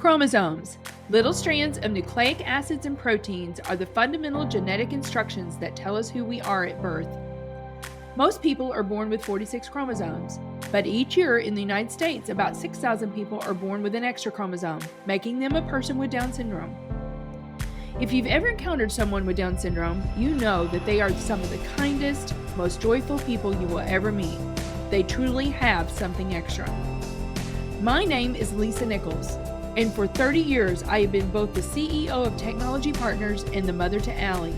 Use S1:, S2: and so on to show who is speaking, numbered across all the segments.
S1: Chromosomes, little strands of nucleic acids and proteins, are the fundamental genetic instructions that tell us who we are at birth. Most people are born with 46 chromosomes, but each year in the United States, about 6,000 people are born with an extra chromosome, making them a person with Down syndrome. If you've ever encountered someone with Down syndrome, you know that they are some of the kindest, most joyful people you will ever meet. They truly have something extra. My name is Lisa Nichols, and for 30 years, I have been both the CEO of Technology Partners and the mother to Allie.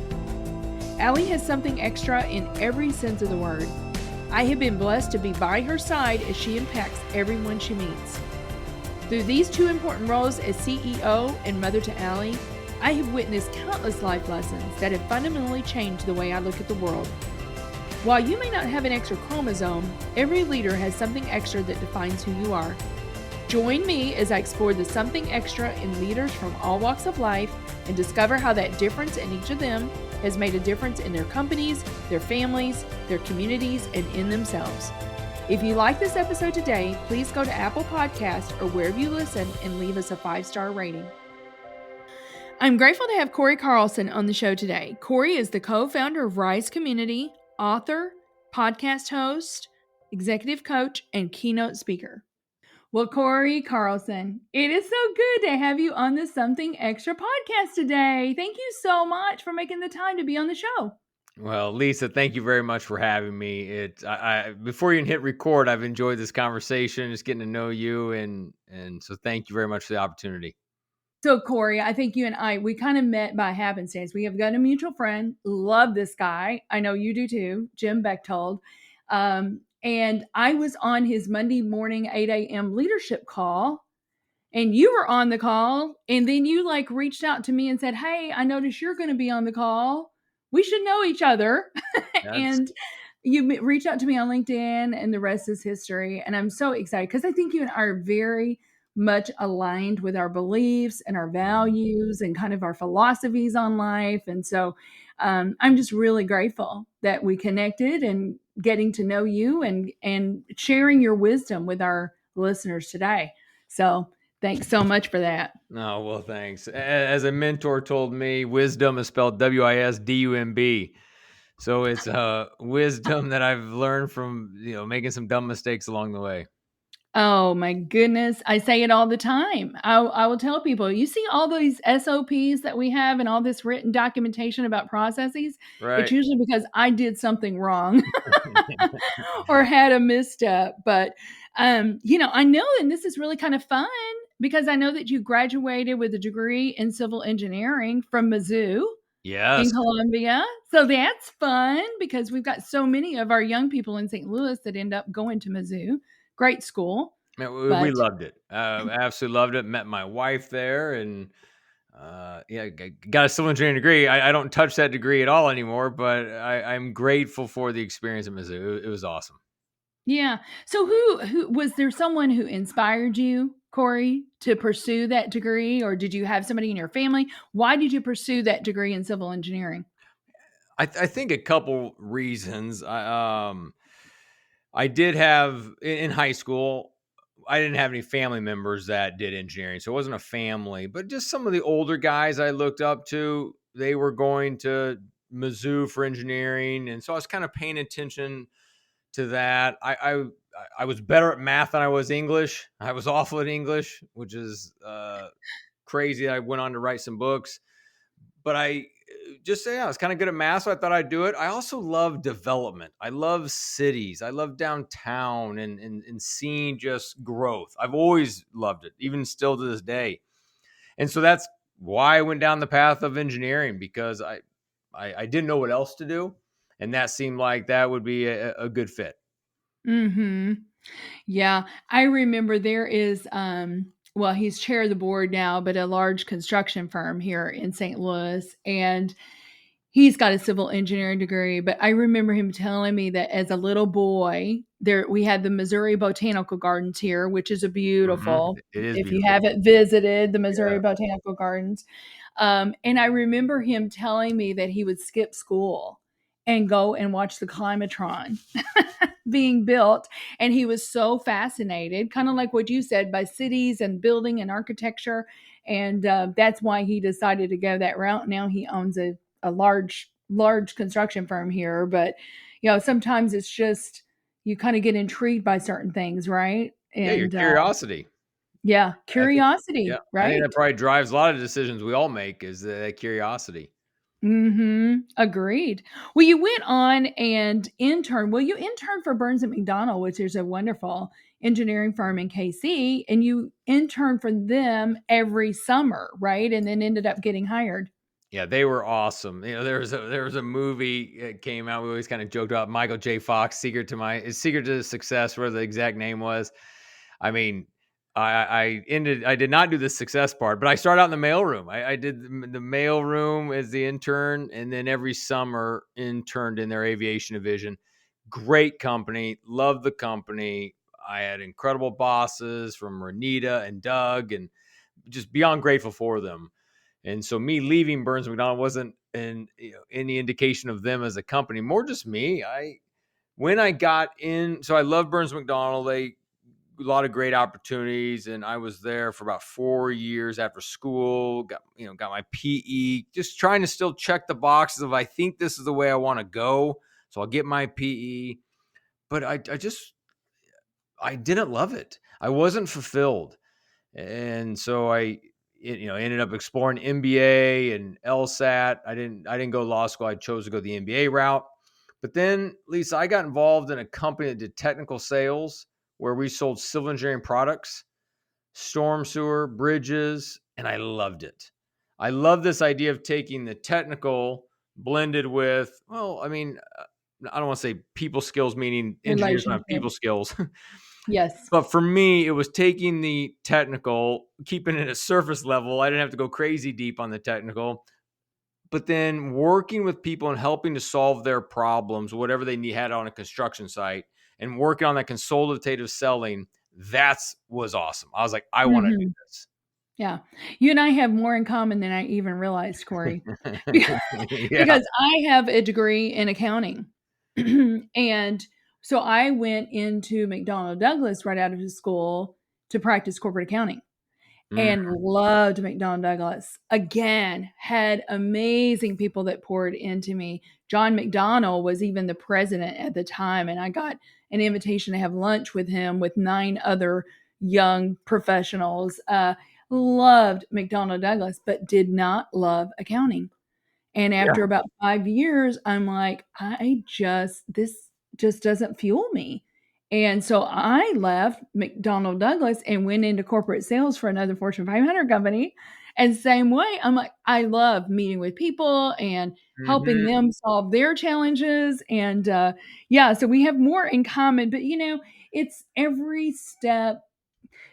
S1: Allie has something extra in every sense of the word. I have been blessed to be by her side as she impacts everyone she meets. Through these two important roles as CEO and mother to Allie, I have witnessed countless life lessons that have fundamentally changed the way I look at the world. While you may not have an extra chromosome, every leader has something extra that defines who you are. Join me as I explore the something extra in leaders from all walks of life and discover how that difference in each of them has made a difference in their companies, their families, their communities, and in themselves. If you like this episode today, please go to Apple Podcasts or wherever you listen and leave us a 5-star rating. I'm grateful to have Cory Carlson on the show today. Cory is the co-founder of Rise Community, author, podcast host, executive coach, and keynote speaker. Well, Cory Carlson, it is so good to have you on the Something Extra podcast today. Thank you so much for making the time to be on the show.
S2: Well, Lisa, thank you very much for having me. Before you even hit record, I've enjoyed this conversation, just getting to know you, and so thank you very much for the opportunity.
S1: So, Cory, I think you and I, we kind of met by happenstance. We have got a mutual friend. Love this guy. I know you do too, Jim Bechtold. And I was on his Monday morning 8 a.m. leadership call, and you were on the call. And then you reached out to me and said, "Hey, I noticed you're going to be on the call. We should know each other." And you reached out to me on LinkedIn, and the rest is history. And I'm so excited because I think you and I are very much aligned with our beliefs and our values and kind of our philosophies on life. And so I'm just really grateful that we connected and getting to know you and sharing your wisdom with our listeners today. So thanks so much for that.
S2: Oh, well, thanks. As a mentor told me, wisdom is spelled W-I-S-D-U-M-B. So it's wisdom that I've learned from, making some dumb mistakes along the way.
S1: Oh my goodness. I say it all the time. I will tell people, you see all these SOPs that we have and all this written documentation about processes.
S2: Right.
S1: It's usually because I did something wrong or had a misstep. But, I know, and this is really kind of fun because I know that you graduated with a degree in civil engineering from Mizzou.
S2: Yes.
S1: In Columbia. So that's fun because we've got so many of our young people in St. Louis that end up going to Mizzou. Great school.
S2: We loved it. Absolutely loved it. Met my wife there and got a civil engineering degree. I don't touch that degree at all anymore, but I'm grateful for the experience at Mizzou. It was awesome.
S1: Yeah. So who was there someone who inspired you, Cory, to pursue that degree, or did you have somebody in your family? Why did you pursue that degree in civil engineering?
S2: I think a couple reasons. I did have in high school, I didn't have any family members that did engineering. So it wasn't a family, but just some of the older guys I looked up to, they were going to Mizzou for engineering. And so I was kind of paying attention to that. I was better at math than I was English. I was awful at English, which is crazy. I went on to write some books, but I was kind of good at math, so I thought I'd do it. I also love development. I love cities. I love downtown and seeing just growth. I've always loved it, even still to this day. And so that's why I went down the path of engineering, because I didn't know what else to do. And that seemed like that would be a good fit.
S1: Mm-hmm. Yeah. I remember there is, he's chair of the board now, but a large construction firm here in St. Louis. And he's got a civil engineering degree. But I remember him telling me that as a little boy, we had the Missouri Botanical Gardens here, which is a beautiful,
S2: It is
S1: if
S2: beautiful.
S1: you haven't visited the Missouri Botanical Gardens. And I remember him telling me that he would skip school and go and watch the climatron being built. And he was so fascinated, kind of like what you said, by cities and building and architecture. And that's why he decided to go that route. Now he owns a large construction firm here. But, sometimes it's just, you kind of get intrigued by certain things, right?
S2: Yeah, your
S1: And
S2: curiosity.
S1: yeah,
S2: I think, yeah,
S1: curiosity,
S2: I think
S1: right?
S2: that probably drives a lot of decisions we all make is that curiosity.
S1: Agreed. Well, you went on and interned. Well, you interned for Burns and McDonnell, which is a wonderful engineering firm in KC, and you interned for them every summer, right? And then ended up getting hired.
S2: Yeah, they were awesome. There was a movie that came out. We always kind of joked about Michael J. Fox, Secret to Success, where the exact name was. I mean, I did not do the success part, but I started out in the mailroom. I did the mailroom as the intern, and then every summer interned in their aviation division. Great company, loved the company. I had incredible bosses from Renita and Doug, and just beyond grateful for them. And so me leaving Burns McDonnell wasn't any indication of them as a company, more just me. When I got in, so I love Burns McDonnell. They a lot of great opportunities, and I was there for about 4 years after school. Got my PE, just trying to still check the boxes of I think this is the way I want to go. So I'll get my PE, but I didn't love it. I wasn't fulfilled, and so I ended up exploring MBA and LSAT. I didn't go to law school. I chose to go the MBA route. But then, Lisa, I got involved in a company that did technical sales where we sold civil engineering products, storm sewer, bridges, and I loved it. I love this idea of taking the technical blended with, well, I mean, I don't want to say people skills, meaning engineers don't have people
S1: Relationship.
S2: skills.
S1: Yes.
S2: But for me, it was taking the technical, keeping it at surface level. I didn't have to go crazy deep on the technical, but then working with people and helping to solve their problems, whatever they had on a construction site, and working on that consultative selling. Was awesome. I was like, I want to do
S1: hmm Yeah. You and I have more in common than I even realized, Cory.
S2: this. Yeah.
S1: Because I have a degree in accounting. And so I went into McDonnell Douglas right out of school to practice corporate accounting
S2: Mm,
S1: and loved McDonnell Douglas. Again, had amazing people that poured into me. John McDonnell was even the president at the time, and I got an invitation to have lunch with him with 9 other young professionals. Loved McDonnell Douglas, but did not love accounting. And
S2: yeah.
S1: after about 5 years, I'm like, this just doesn't fuel me. And so I left McDonnell Douglas and went into corporate sales for another Fortune 500 company. And same way, I'm like, I love meeting with people and helping
S2: Mhm.
S1: them solve their challenges. And yeah, so we have more in common, but it's every step.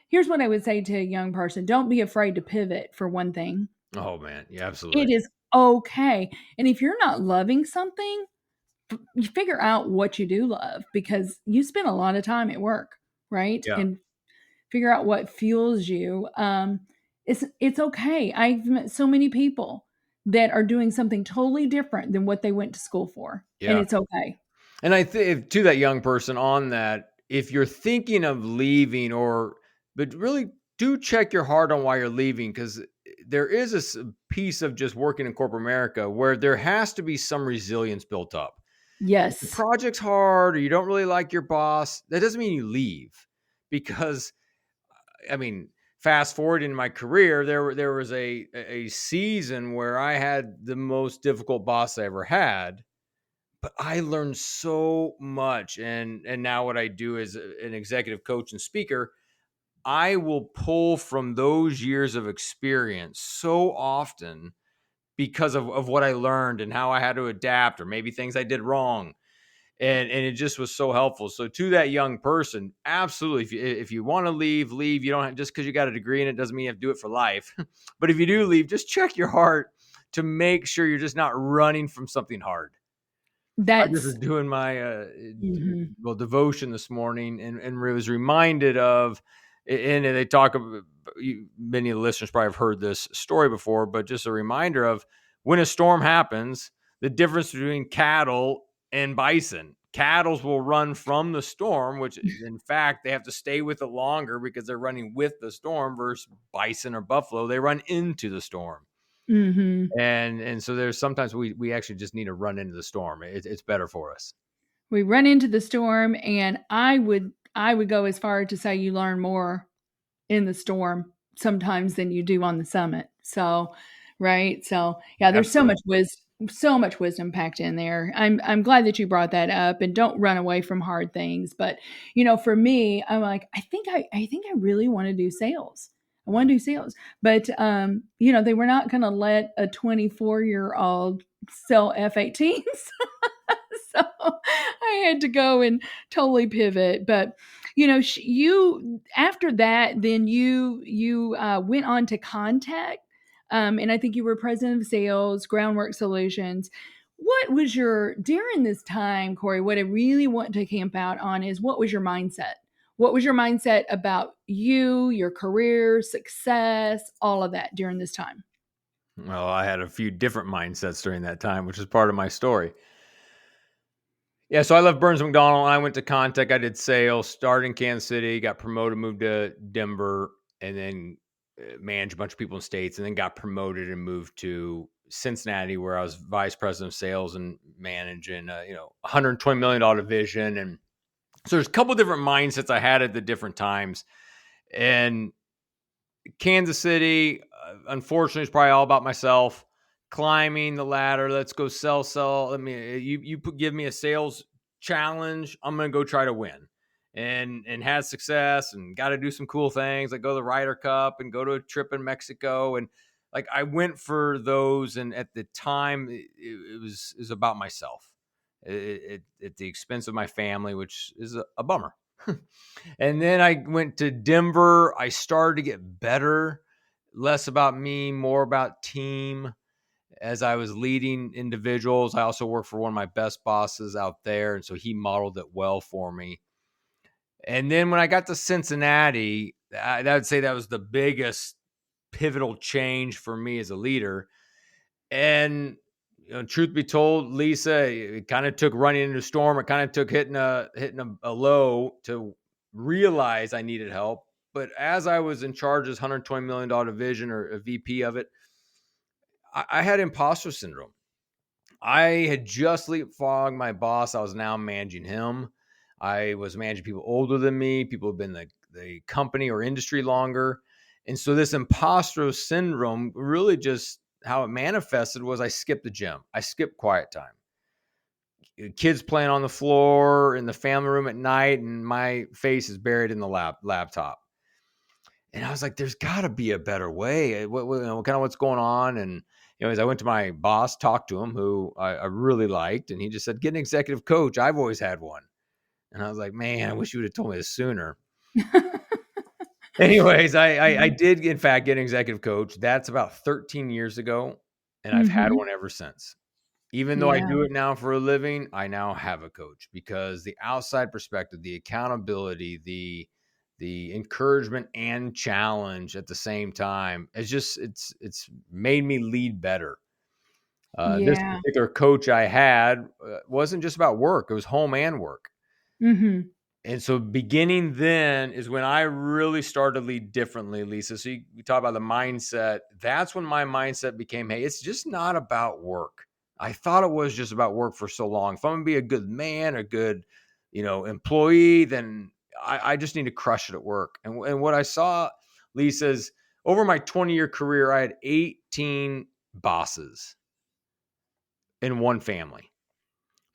S1: Here's what I would say to a young person: don't be afraid to pivot, for one thing.
S2: Oh man, yeah, absolutely.
S1: It is okay. And if you're not loving something, you figure out what you do love, because you spend a lot of time at work, right?
S2: Yeah,
S1: And figure out what fuels you. It's okay. I've met so many people that are doing something totally different than what they went to school for, and
S2: yeah.
S1: it's okay.
S2: And I think to that young person on that, if you're thinking of leaving, but really do check your heart on why you're leaving, because there is piece of just working in corporate America where there has to be some resilience built up. If the
S1: Yes.
S2: project's hard or you don't really like your boss, that doesn't mean you leave. Because, I mean, fast forward in my career, there was a season where I had the most difficult boss I ever had, but I learned so much. And now what I do as an executive coach and speaker, I will pull from those years of experience so often because of what I learned and how I had to adapt, or maybe things I did wrong. And it just was so helpful. So to that young person, absolutely, if you want to leave. You don't have, just because you got a degree in it doesn't mean you have to do it for life. But if you do leave, just check your heart to make sure you're just not running from something hard. I just was
S1: That's
S2: doing my
S1: mhm.
S2: devotion this morning, and was reminded of, and they talk about, many of the listeners probably have heard this story before, but just a reminder of when a storm happens, the difference between cattle and bison. Cattles will run from the storm, which in fact, they have to stay with it longer because they're running with the storm versus bison or buffalo. They run into the storm.
S1: Mm-hmm.
S2: And so there's sometimes we actually just need to run into the storm. It's better for us.
S1: We run into the storm, and I would go as far to say you learn more in the storm sometimes than you do on the summit. So, right. So yeah, there's
S2: Absolutely.
S1: so much wisdom packed in there. I'm glad that you brought that up, and don't run away from hard things. But, for me, I'm like, I think I really want to do sales. I want to do sales, but, they were not going to let a 24-year-old sell F-18s. So I had to go and totally pivot. But you after that, then you went on to Contact, and I think you were president of sales, Groundwork Solutions. What was during this time, Cory? What I really want to camp out on is, what was your mindset? What was your mindset about you, your career, success, all of that during this time?
S2: Well, I had a few different mindsets during that time, which is part of my story. Yeah, so I left Burns McDonnell. I went to Contact. I did sales, started in Kansas City, got promoted, moved to Denver, and then managed a bunch of people in states, and then got promoted and moved to Cincinnati, where I was vice president of sales and managing $120 million division. And so there's a couple different mindsets I had at the different times. And Kansas City, unfortunately, is probably all about myself. Climbing the ladder, let's go sell. I mean, give me a sales challenge, I'm gonna go try to win, and had success, and got to do some cool things, like go to the Ryder Cup and go to a trip in Mexico, and like I went for those. And at the time, it was about myself, at the expense of my family, which is a bummer. And then I went to Denver. I started to get better, less about me, more about team. As I was leading individuals, I also worked for one of my best bosses out there, and so he modeled it well for me. And then when I got to Cincinnati, I would say that was the biggest pivotal change for me as a leader. And truth be told, Lisa, it kind of took running into a storm. It kind of took hitting a low to realize I needed help. But as I was in charge of this $120 million division, or a VP of it, I had imposter syndrome. I had just leapfrogged my boss. I was now managing him. I was managing people older than me, people who've been the company or industry longer. And so this imposter syndrome, really just how it manifested was, I skipped the gym. I skipped quiet time. Kids playing on the floor in the family room at night, and my face is buried in the laptop. And I was like, there's got to be a better way. What's going on? And as I went to my boss, talked to him, who I really liked, and he just said, get an executive coach. I've always had one. And I was like, man, I wish you would have told me this sooner. Anyways, I did, in fact, get an executive coach. That's about 13 years ago, and I've had one ever since. Even though I do it now for a living, I now have a coach, because the outside perspective, the accountability, the encouragement and challenge at the same time, it's made me lead better. This particular coach I had wasn't just about work. It was home and work.
S1: Mm-hmm.
S2: And so beginning then is when I really started to lead differently, Lisa. So you talk about the mindset. That's when my mindset became, hey, it's just not about work. I thought it was just about work for so long. If I'm going to be a good man, a good, employee, then I just need to crush it at work. And what I saw, Lisa, is over my 20-year career, I had 18 bosses in one family.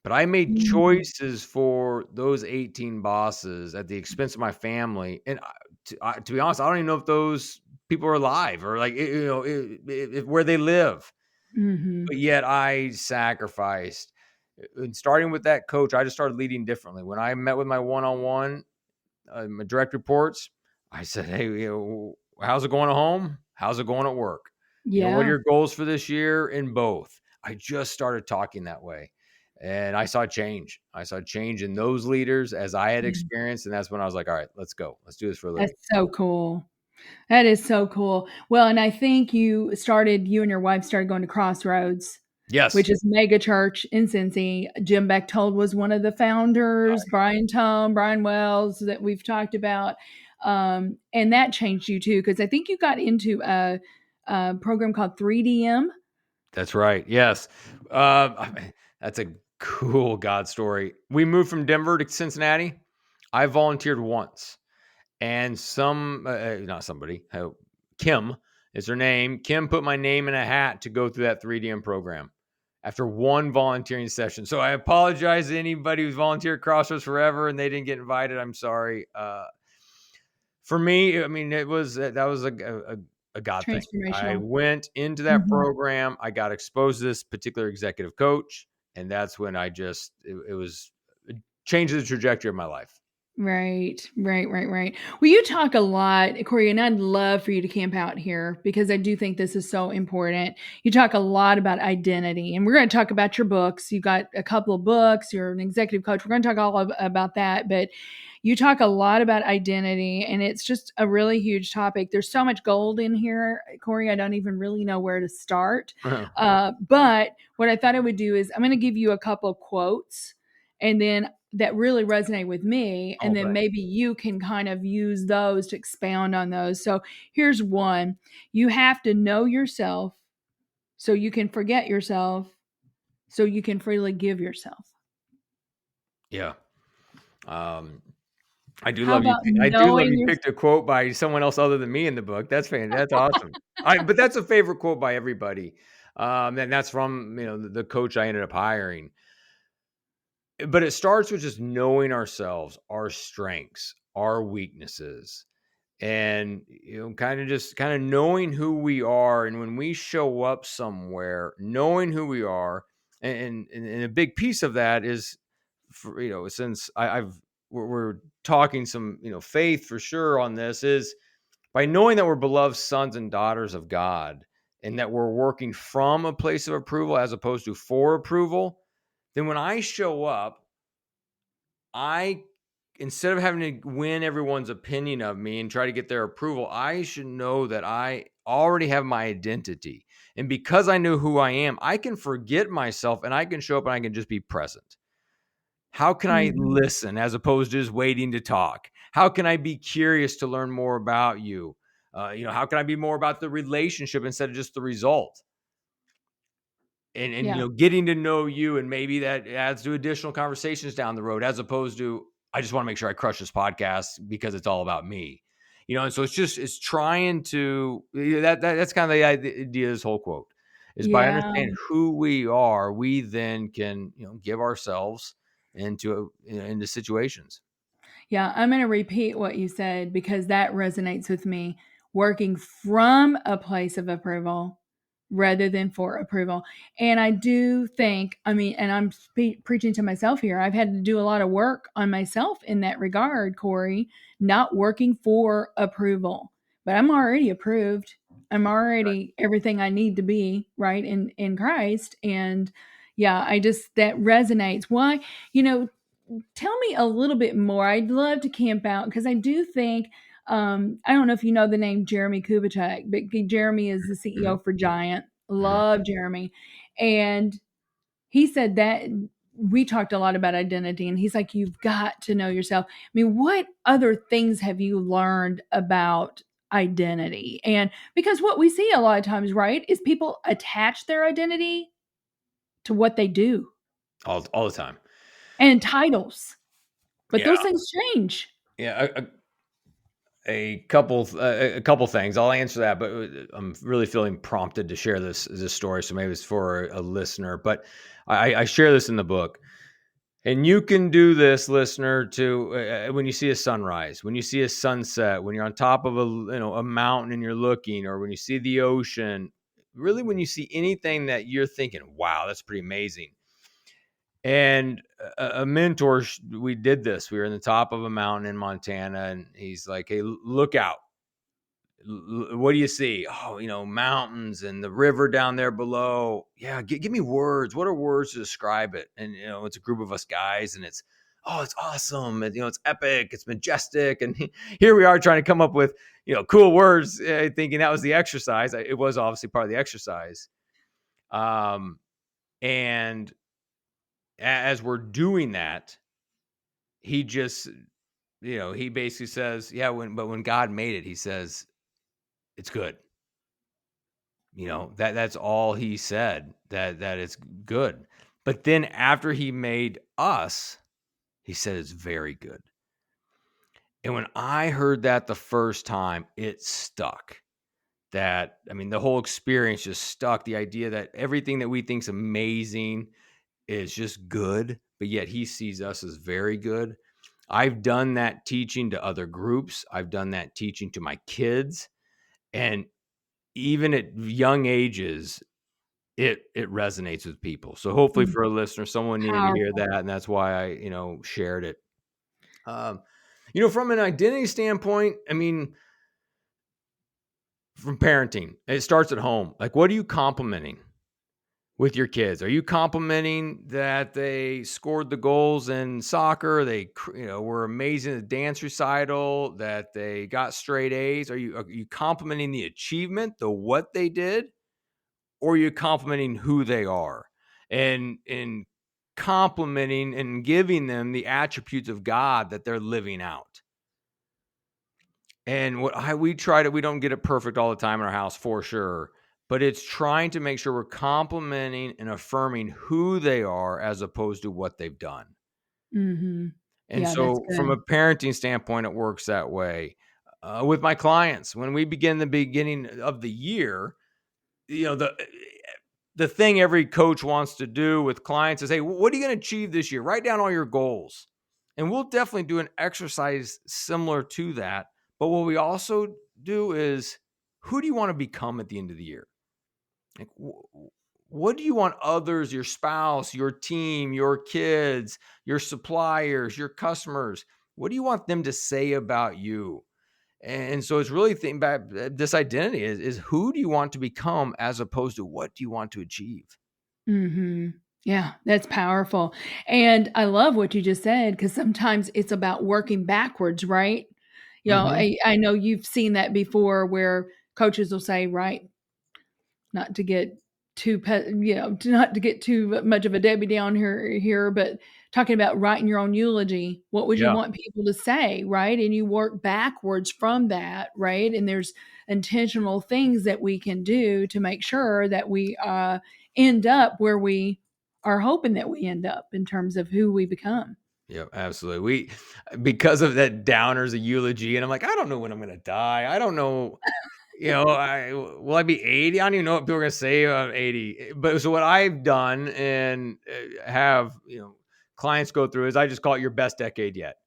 S2: But I made choices for those 18 bosses at the expense of my family. And to be honest, I don't even know if those people are alive, or where they live.
S1: Mm-hmm.
S2: But yet I sacrificed. And starting with that coach, I just started leading differently. When I met with my one-on-one, my direct reports, I said, hey, how's it going at home? How's it going at work? What are your goals for this year? In both. I just started talking that way. And I saw change. I saw change in those leaders as I had experienced. And that's when I was like, all right, let's go. Let's do this for a living.
S1: That's so cool. That is so cool. Well, and I think you and your wife started going to Crossroads.
S2: Yes.
S1: which is mega church in Cincy. Jim Bechtold was one of the founders, Brian Tome, Brian Wells that we've talked about. And that changed you too, because I think you got into a program called 3DM.
S2: That's right. Yes. That's a cool God story. We moved from Denver to Cincinnati. I volunteered once, and not somebody, Kim is her name. Kim put my name in a hat to go through that 3DM program after one volunteering session. So I apologize to anybody who's volunteered at Crossroads forever and they didn't get invited. I'm sorry. For me, I mean, that was a God thing. I
S1: Transformational.
S2: went into that program. I got exposed to this particular executive coach, and that's when it changed the trajectory of my life.
S1: Right. Well, you talk a lot, Cory, and I'd love for you to camp out here because I do think this is so important. You talk a lot about identity, and we're going to talk about your books. You got a couple of books. You're an executive coach. We're going to talk all about that, but you talk a lot about identity, and it's just a really huge topic. There's so much gold in here, Cory. I don't even really know where to start. But what I thought I would do is I'm going to give you a couple of quotes, and then that really resonate with me. And then maybe you can kind of use those to expound on those. So here's one. You have to know yourself so you can forget yourself, so you can freely give yourself.
S2: Yeah. I do love you. I do love you picked a quote by someone else other than me in the book. That's fantastic. That's awesome. But that's a favorite quote by everybody. And that's from, the coach I ended up hiring. But it starts with just knowing ourselves, our strengths, our weaknesses, and kind of knowing who we are. And when we show up somewhere, knowing who we are, and a big piece of that is, since we're talking some faith for sure on this, is by knowing that we're beloved sons and daughters of God, and that we're working from a place of approval as opposed to for approval. Then when I show up, instead of having to win everyone's opinion of me and try to get their approval, I should know that I already have my identity. And because I know who I am, I can forget myself and I can show up and I can just be present. How can I listen as opposed to just waiting to talk? How can I be curious to learn more about you? How can I be more about the relationship instead of just the result? And getting to know you, and maybe that adds to additional conversations down the road, as opposed to, I just want to make sure I crush this podcast because it's all about me, and so it's trying to, that's kind of the idea of this whole quote is by understanding who we are, we then can, give ourselves into situations.
S1: Yeah, I'm going to repeat what you said because that resonates with me. Working from a place of approval rather than for approval. And I do think, and I'm preaching to myself here, I've had to do a lot of work on myself in that regard, Cory, not working for approval. But I'm already approved. I'm already everything I need to be, right, in Christ. And yeah, that resonates. Why? Tell me a little bit more. I'd love to camp out because I do think, I don't know if you know the name Jeremy Kubicek, but Jeremy is the CEO for Giant. Love Jeremy. And he said that we talked a lot about identity, and he's like, you've got to know yourself. What other things have you learned about identity? And because what we see a lot of times, right, is people attach their identity to what they do
S2: all the time.
S1: And titles. But those things change.
S2: Yeah, a couple things. I'll answer that, but I'm really feeling prompted to share this story. So maybe it's for a listener, but I share this in the book. And you can do this, listener, to when you see a sunrise, when you see a sunset, when you're on top of a mountain and you're looking, or when you see the ocean. Really, when you see anything that you're thinking, "Wow, that's pretty amazing." And a mentor, we did this. We were in the top of a mountain in Montana, and he's like, "Hey, look out. What do you see?" "Oh, mountains and the river down there below." "Yeah, give me words. What are words to describe it?" And, it's a group of us guys, and it's awesome. And, it's epic. It's majestic. And here we are trying to come up with, cool words, thinking that was the exercise. It was obviously part of the exercise. And as we're doing that, he just, he basically says, yeah, when God made it, he says, it's good. That's all he said, that it's good. But then after he made us, he said it's very good. And when I heard that the first time, it stuck. The whole experience just stuck. The idea that everything that we think is amazing is just good, but yet he sees us as very good. I've done that teaching to other groups. I've done that teaching to my kids. And even at young ages, it resonates with people. So hopefully for a listener, someone needed to hear
S1: Powerful.
S2: that. And that's why I, shared it. From an identity standpoint, from parenting, it starts at home. Like, what are you complimenting with your kids? Are you complimenting that they scored the goals in soccer? They, were amazing at the dance recital, that they got straight A's? Are you complimenting the achievement, the what they did? Or are you complimenting who they are and complimenting and giving them the attributes of God that they're living out? And we try to, we don't get it perfect all the time in our house for sure, but it's trying to make sure we're complimenting and affirming who they are as opposed to what they've done.
S1: Mm-hmm.
S2: And
S1: Yeah, that's
S2: so from a
S1: good.
S2: parenting standpoint, it works that way. With my clients, when we begin the beginning of the year, the thing every coach wants to do with clients is, hey, what are you going to achieve this year? Write down all your goals. And we'll definitely do an exercise similar to that. But what we also do is, who do you want to become at the end of the year? Like, what do you want others, your spouse, your team, your kids, your suppliers, your customers, what do you want them to say about you? And so it's really thinking about this identity is who do you want to become as opposed to what do you want to achieve?
S1: Mm-hmm. Yeah, that's powerful. And I love what you just said, because sometimes it's about working backwards, right?
S2: Mm-hmm.
S1: I know you've seen that before where coaches will say, right, not to get not to get too much of a Debbie down here, but talking about writing your own eulogy. What would you
S2: Yeah.
S1: want people to say, right? And you work backwards from that, right? And there's intentional things that we can do to make sure that we end up where we are hoping that we end up in terms of who we become.
S2: Yeah, absolutely. Because of that downers, a eulogy, and I'm like, I don't know when I'm going to die. I don't know. Will I be 80? I don't even know what people are going to say I'm 80. But so what I've done and have, clients go through is I just call it your best decade yet.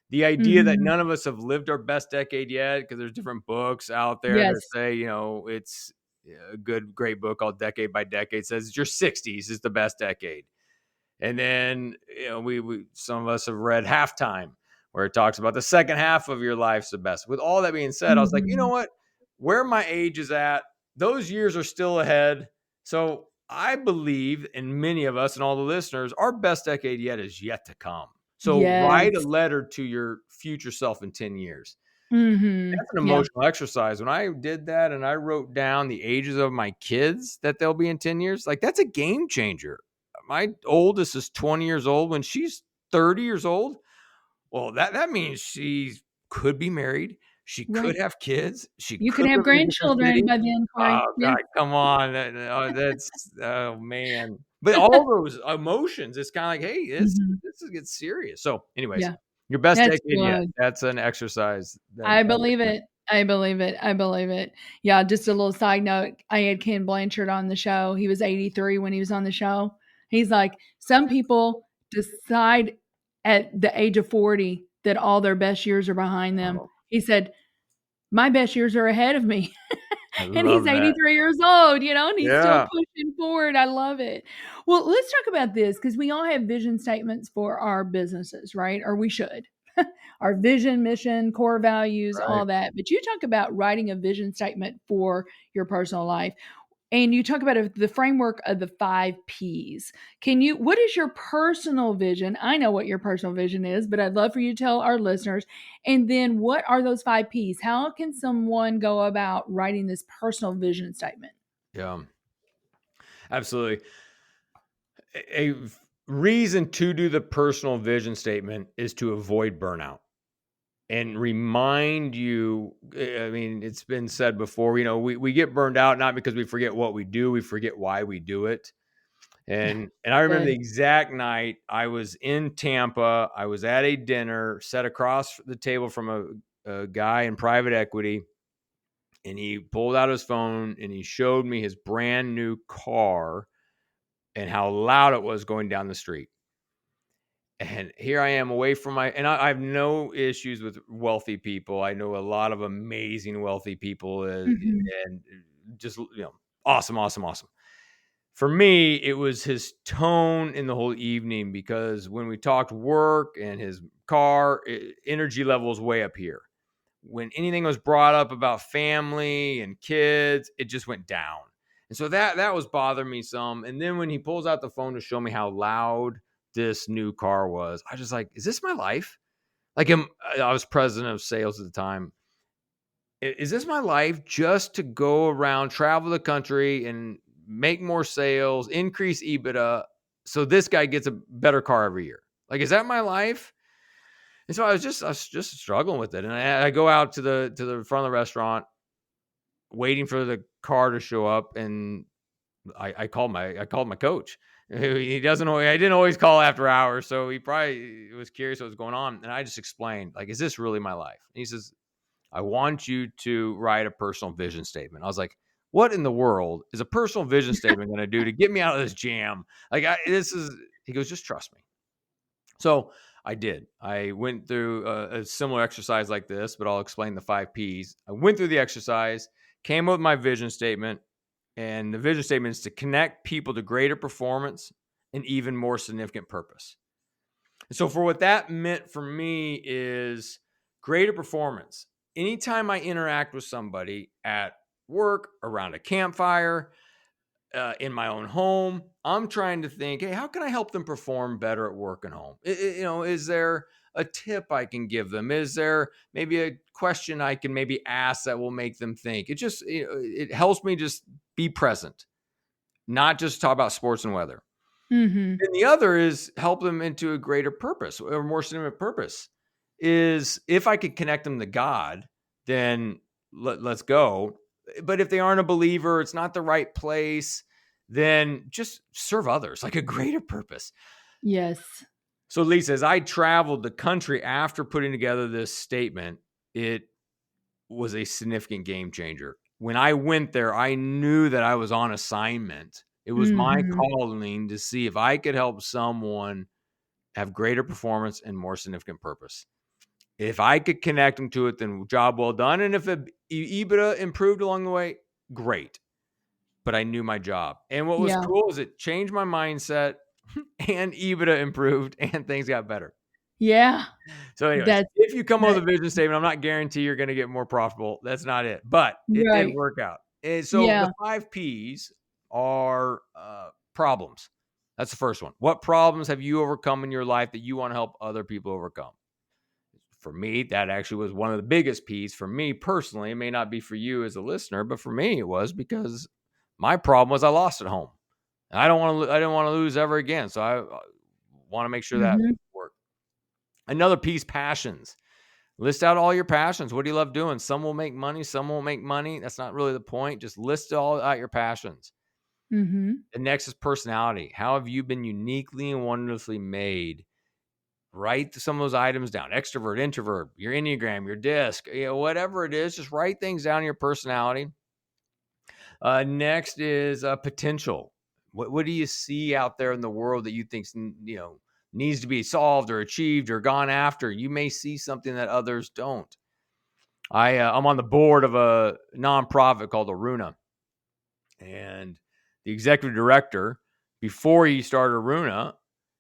S2: The idea that
S1: Mhm.
S2: none of us have lived our best decade yet, because there's different books out there that
S1: Yes.
S2: say, it's a great book called Decade by Decade says your 60s is the best decade. And then, we some of us have read Halftime, where it talks about the second half of your life's the best. With all that being said, I was like, you know
S1: Mhm.
S2: what? Where my age is at, those years are still ahead. So I believe, and many of us and all the listeners, our best decade yet is yet to come. So write a
S1: Yes.
S2: letter to your future self in 10 years.
S1: Mhm.
S2: That's an
S1: Yeah.
S2: emotional exercise. When I did that and I wrote down the ages of my kids that they'll be in 10 years, like that's a game changer. My oldest is 20 years old. When she's 30 years old, well, that means she could be married. She could
S1: Right.
S2: have kids. She
S1: You could
S2: could
S1: have
S2: live in a different
S1: grandchildren
S2: city.
S1: by then,
S2: Oh
S1: Cory. Yeah.
S2: God, come on. Oh man. But all those emotions, it's kind of like, hey, this
S1: Mhm.
S2: gets serious. So, anyways,
S1: Yeah.
S2: your best
S1: That's
S2: decade yet.
S1: good.
S2: That's an exercise that
S1: I
S2: I
S1: believe
S2: recommend.
S1: it. I believe it. I believe it. Yeah, just a little side note. I had Ken Blanchard on the show. He was 83 when he was on the show. He's like, some people decide at the age of 40 that all their best years are behind them.
S2: Oh,
S1: He said, my best years are ahead of me.
S2: I
S1: And he's
S2: love that.
S1: 83 years old, and he's still
S2: Yeah.
S1: pushing forward. I love it. Well, let's talk about this because we all have vision statements for our businesses, right? Or we should. Our vision, mission, core values,
S2: Right.
S1: all that. But you talk about writing a vision statement for your personal life. And you talk about the framework of the 5 Ps. What is your personal vision? I know what your personal vision is, but I'd love for you to tell our listeners. And then what are those 5 Ps? How can someone go about writing this personal vision statement?
S2: Yeah. Absolutely. a reason to do the personal vision statement is to avoid burnout and remind you. I mean, it's been said before, we get burned out not because we forget what we do, we forget why we do it. And I remember the
S1: Good.
S2: exact night I was in Tampa. I was at a dinner, sat across the table from a guy in private equity, and he pulled out his phone and he showed me his brand new car and how loud it was going down the street. And here I am away from I have no issues with wealthy people. I know a lot of amazing wealthy people,
S1: Mhm.
S2: and just, awesome, awesome, awesome. For me, it was his tone in the whole evening, because when we talked work and his car, energy level was way up here. When anything was brought up about family and kids, it just went down. And so that was bothering me some. And then when he pulls out the phone to show me how loud this new car was, I was just like, is this my life? Like, I was president of sales at the time. Is this my life, just to go around, travel the country and make more sales, increase EBITDA, so this guy gets a better car every year? Like, is that my life? And so I was just struggling with it. And I go out to the front of the restaurant, waiting for the car to show up, and I called my coach. He doesn't always, I didn't always call after hours, so he probably was curious what was going on. And I just explained, like, is this really my life? And he says, I want you to write a personal vision statement. I was like, what in the world is a personal vision statement going to do to get me out of this jam? Like, he goes, just trust me. So I did. I went through a similar exercise like this, but I'll explain the 5 Ps. I went through the exercise, came up with my vision statement, and the vision statement is to connect people to greater performance and even more significant purpose. And so for what that meant for me is greater performance. Anytime I interact with somebody at work, around a campfire, in my own home, I'm trying to think, hey, how can I help them perform better at work and home? Is there a tip I can give them? Is there maybe a question I can maybe ask that will make them think? It just, it helps me just be present, not just talk about sports and weather.
S1: Mhm.
S2: And the other is help them into a greater purpose, or more significant purpose. Is if I could connect them to God, then let's go. But if they aren't a believer, it's not the right place, then just serve others, like a greater purpose.
S1: Yes.
S2: So Lisa, as I traveled the country after putting together this statement, it was a significant game changer. When I went there, I knew that I was on assignment. It was my
S1: Mhm.
S2: calling to see if I could help someone have greater performance and more significant purpose. If I could connect them to it, then job well done. And if EBITDA improved along the way, great. But I knew my job. And what was
S1: Yeah.
S2: cool is it changed my mindset, and EBITDA improved and things got better.
S1: Yeah.
S2: So anyways,
S1: That's
S2: if you come up
S1: that
S2: with a vision statement, I'm not guarantee you're going to get more profitable. That's not it. But it did
S1: right.
S2: work out. And so the
S1: Yeah.
S2: 5 Ps are problems. That's the first one. What problems have you overcome in your life that you want to help other people overcome? For me, that actually was one of the biggest Ps for me personally. It may not be for you as a listener, but for me, it was because my problem was I lost at home. And I didn't want to lose ever again. So I want to make sure that
S1: Mhm.
S2: worked. Another piece, passions. List out all your passions. What do you love doing? Some will make money, some won't make money. That's not really the point. Just list all out your passions.
S1: Mhm.
S2: The next is personality. How have you been uniquely and wonderfully made? Write some of those items down. Extrovert, introvert, your Enneagram, your disc, whatever it is, just write things down in your personality. Next is potential. What do you see out there in the world that you think needs to be solved or achieved or gone after? You may see something that others don't. I'm on the board of a nonprofit called Aruna, and the executive director, before he started Aruna,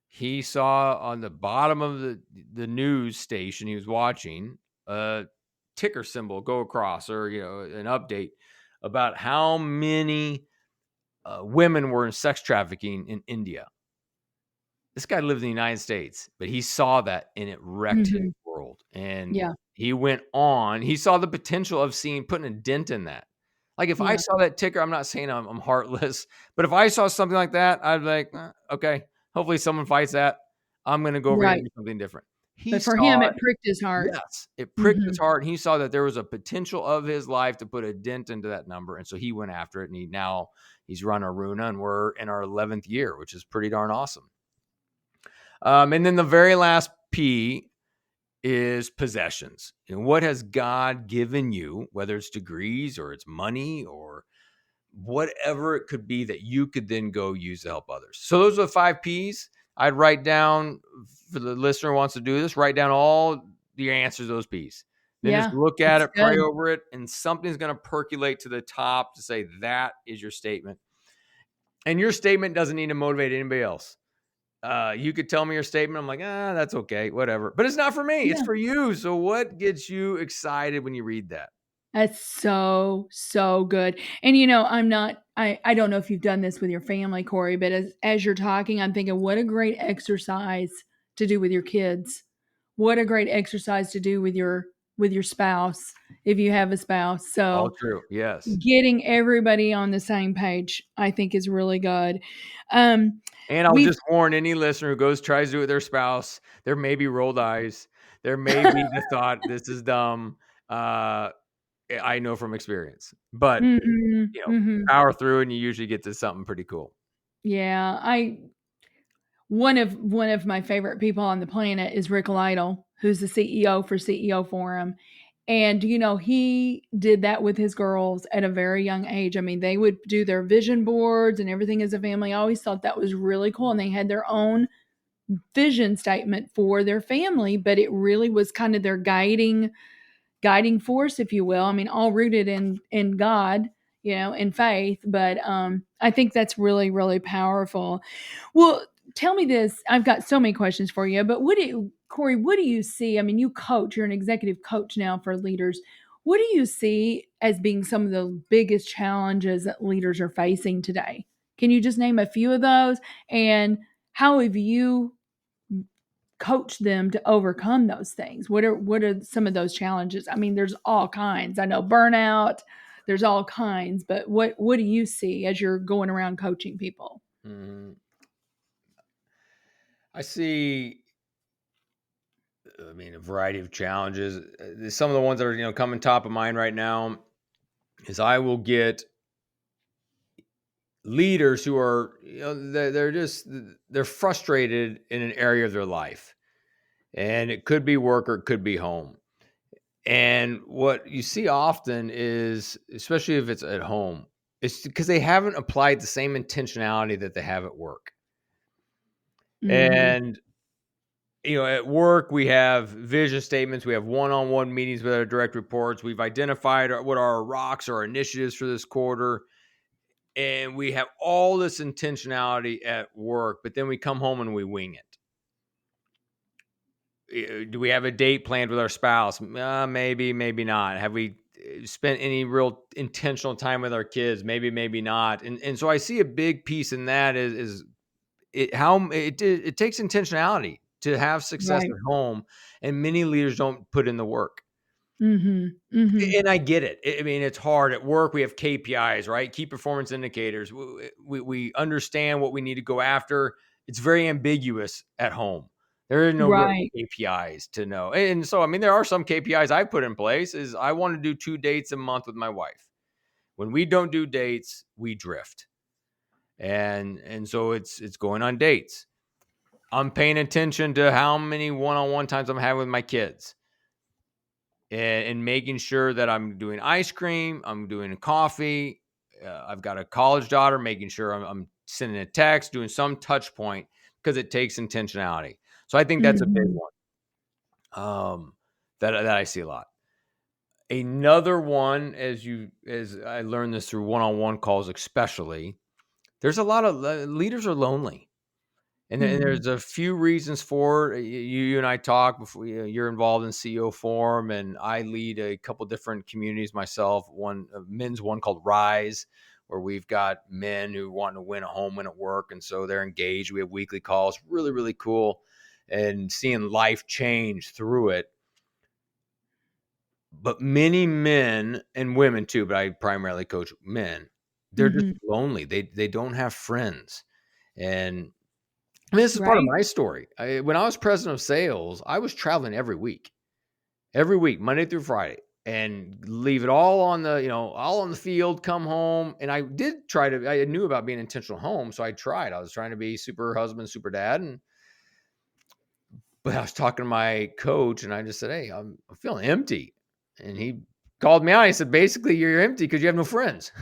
S2: he saw on the bottom of the news station he was watching a ticker symbol go across, or an update about how many women were in sex trafficking in India. This guy lives in the United States, but he saw that and it wrecked his
S1: Mhm.
S2: world. And
S1: Yeah.
S2: he went on. He saw the potential of putting a dent in that. Like if I
S1: Yeah.
S2: saw that ticker, I'm not saying I'm heartless, but if I saw something like that, I'd be like, okay, hopefully someone fights that. I'm going to go over here and
S1: Right.
S2: do something different. He
S1: But for him,
S2: saw
S1: it
S2: it.
S1: pricked his heart.
S2: Yes, it pricked his
S1: Mhm.
S2: heart, and he saw that there was a potential of his life to put a dent into that number, and so he went after it, and he's run Aruna, and we're in our 11th year, which is pretty darn awesome. And then the very last P is possessions. And what has God given you, whether it's degrees or it's money or whatever it could be that you could then go use to help others. So those are the 5 P's. I'd write down, for the listener who wants to do this, write down all the answers to those P's. Then just
S1: Yeah,
S2: look at
S1: that's
S2: it, pray
S1: good.
S2: over it, and something's going to percolate to the top to say that is your statement. And your statement doesn't need to motivate anybody else. You could tell me your statement. I'm like, that's okay, whatever. But it's not for me. It's
S1: Yeah.
S2: for you. So what gets you excited when you read that?
S1: That's so, so good. And I don't know if you've done this with your family, Cory, but as you're talking, I'm thinking what a great exercise to do with your kids. What a great exercise to do with your spouse if you have a spouse.
S2: All
S1: So
S2: true. Yes.
S1: getting everybody on the same page, I think is really good. Um,
S2: And I'll
S1: we've
S2: just warn any listener who tries to do it with their spouse, there may be rolled eyes. There may be the thought, this is dumb. I know from experience, but
S1: Mhm, mhm.
S2: power through and you usually get to something pretty cool.
S1: Yeah, one of my favorite people on the planet is Rick Lytle, who's the CEO for CEO Forum. And he did that with his girls at a very young age. I mean, they would do their vision boards and everything as a family. I always thought that was really cool. And they had their own vision statement for their family, but it really was kind of their guiding force, if you will. I mean, all rooted in God, in faith. But I think that's really, really powerful. Well, tell me this. I've got so many questions for you, but Cory, what do you see? I mean, you're an executive coach now for leaders. What do you see as being some of the biggest challenges that leaders are facing today? Can you just name a few of those? And how have you coached them to overcome those things? What are some of those challenges? I mean, there's all kinds. I know burnout, there's all kinds, but what do you see as you're going around coaching people?
S2: Mhm. I see, a variety of challenges. Some of the ones that are, coming top of mind right now is I will get leaders who are, they're frustrated in an area of their life. And it could be work or it could be home. And what you see often is, especially if it's at home, it's because they haven't applied the same intentionality that they have at work.
S1: Mhm.
S2: And, at work, we have vision statements, we have one-on-one meetings with our direct reports. We've identified what our rocks, our initiatives for this quarter. And we have all this intentionality at work, but then we come home and we wing it. Do we have a date planned with our spouse? Maybe, maybe not. Have we spent any real intentional time with our kids? Maybe, maybe not. And so I see a big piece in that is how it takes intentionality to have success
S1: Right.
S2: at home, and many leaders don't put in the work.
S1: Mhm. Mhm.
S2: And I get it. I mean, it's hard at work. We have KPIs, right? Key performance indicators. We understand what we need to go after. It's very ambiguous at home. There are no real
S1: Right.
S2: KPIs to know. And so, there are some KPIs I put in place is I want to do 2 dates a month with my wife. When we don't do dates, we drift. And so it's going on dates. I'm paying attention to how many one-on-one times I'm having with my kids. And making sure that I'm doing ice cream, I'm doing coffee. I've got a college daughter, making sure I'm sending a text, doing some touch point because it takes intentionality. So I think that's a big
S1: Mhm.
S2: one that I see a lot. Another one, as I learned this through one-on-one calls, especially, there's a lot of leaders are lonely. And
S1: Mhm.
S2: there's a few reasons for it. You and I talk before. You're involved in CEO Forum, and I lead a couple different communities myself. One men's one called Rise, where we've got men who want to win a home win at work, and so they're engaged. We have weekly calls, really really cool, and seeing life change through it. But many men and women too, but I primarily coach men. They're just
S1: Mm-hmm.
S2: lonely. They don't have friends. And I mean, this is part of
S1: Right.
S2: my story. When I was president of sales, I was traveling every week, Monday through Friday, and leave it all on the, all on the field, come home. And I did I knew about being intentional home. So I tried. I was trying to be super husband, super dad. But I was talking to my coach and I just said, hey, I'm feeling empty. And he called me out. He said, basically, you're empty because you have no friends.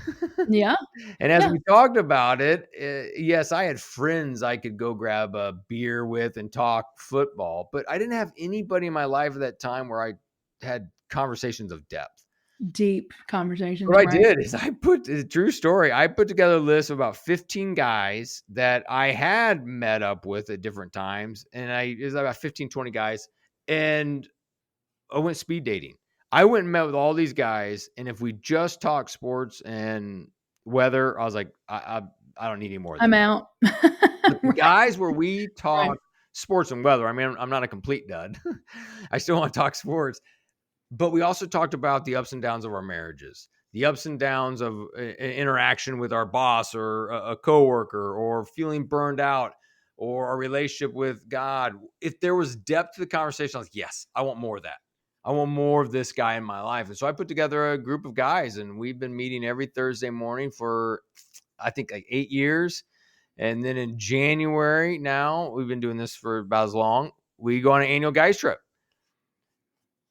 S1: Yeah.
S2: And as
S1: Yeah.
S2: we talked about it, yes, I had friends I could go grab a beer with and talk football, but I didn't have anybody in my life at that time where I had conversations of depth.
S1: Deep conversations,
S2: What I
S1: right?
S2: did is true story. I put together a list of about 15 guys that I had met up with at different times. And it was about 15, 20 guys. And I went speed dating. I went and met with all these guys. And if we just talk sports and weather, I was like, I don't need any more of
S1: I'm
S2: this.
S1: out.
S2: But the
S1: Right.
S2: guys where we
S1: Right.
S2: talk sports and weather, I mean, I'm not a complete dud. I still want to talk sports. But we also talked about the ups and downs of our marriages, the ups and downs of interaction with our boss or a coworker, or feeling burned out, or a relationship with God. If there was depth to the conversation, I was like, yes, I want more of that. I want more of this guy in my life. And so I put together a group of guys, and we've been meeting every Thursday morning for, I think, like 8 years. And then in January, now we've been doing this for about as long, we go on an annual guys trip.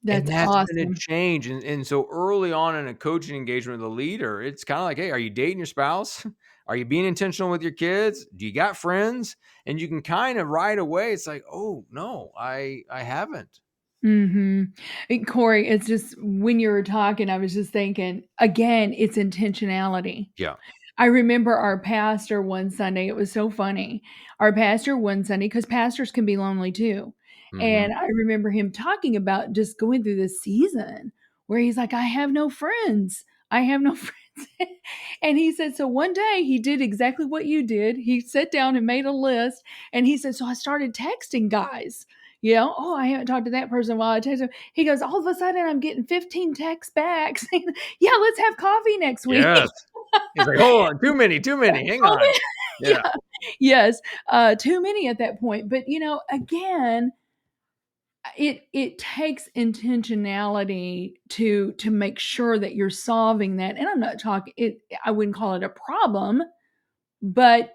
S2: And
S1: That's
S2: that's been a
S1: awesome.
S2: change. And so early on in a coaching engagement with a leader, it's kind of like, hey, are you dating your spouse? Are you being intentional with your kids? Do you got friends? And you can kind of right away, it's like, oh no, I haven't.
S1: Mm-hmm. Cory, it's just when you were talking, I was just thinking, again, it's intentionality.
S2: Yeah.
S1: I remember our pastor one Sunday, it was so funny. Our pastor one Sunday, because pastors can be lonely too.
S2: Mm-hmm.
S1: And I remember him talking about just going through this season where he's like, I have no friends. I have no friends. And he said, so one day he did exactly what you did. He sat down and made a list. And he said, so I started texting guys. Oh, I haven't talked to that person while I text him. He goes, all of a sudden I'm getting 15 texts back saying, yeah, let's have coffee next week.
S2: Yes. He's like, hold on, too many. Hang on. Yeah.
S1: Yeah. Yes. Too many at that point. But again, it takes intentionality to make sure that you're solving that. And I'm not talking it, I wouldn't call it a problem, but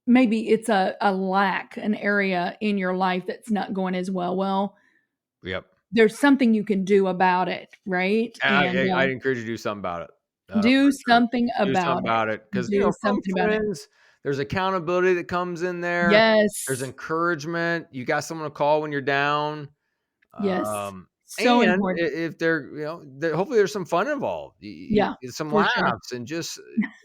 S1: maybe it's a lack, an area in your life that's not going as well. Well,
S2: Yep.
S1: there's something you can do about it, right? And
S2: I'd encourage you to do something about it.
S1: do
S2: For sure.
S1: something
S2: Do
S1: about
S2: something
S1: it.
S2: about it. Because,
S1: Do
S2: from
S1: something about it.
S2: friends, there's accountability that comes in there. There's
S1: Yes.
S2: encouragement. You got someone to call when you're down.
S1: Yes.
S2: Um,
S1: So
S2: and
S1: important.
S2: if they're, hopefully there's some fun involved,
S1: Yeah,
S2: some
S1: for sure.
S2: laughs, and just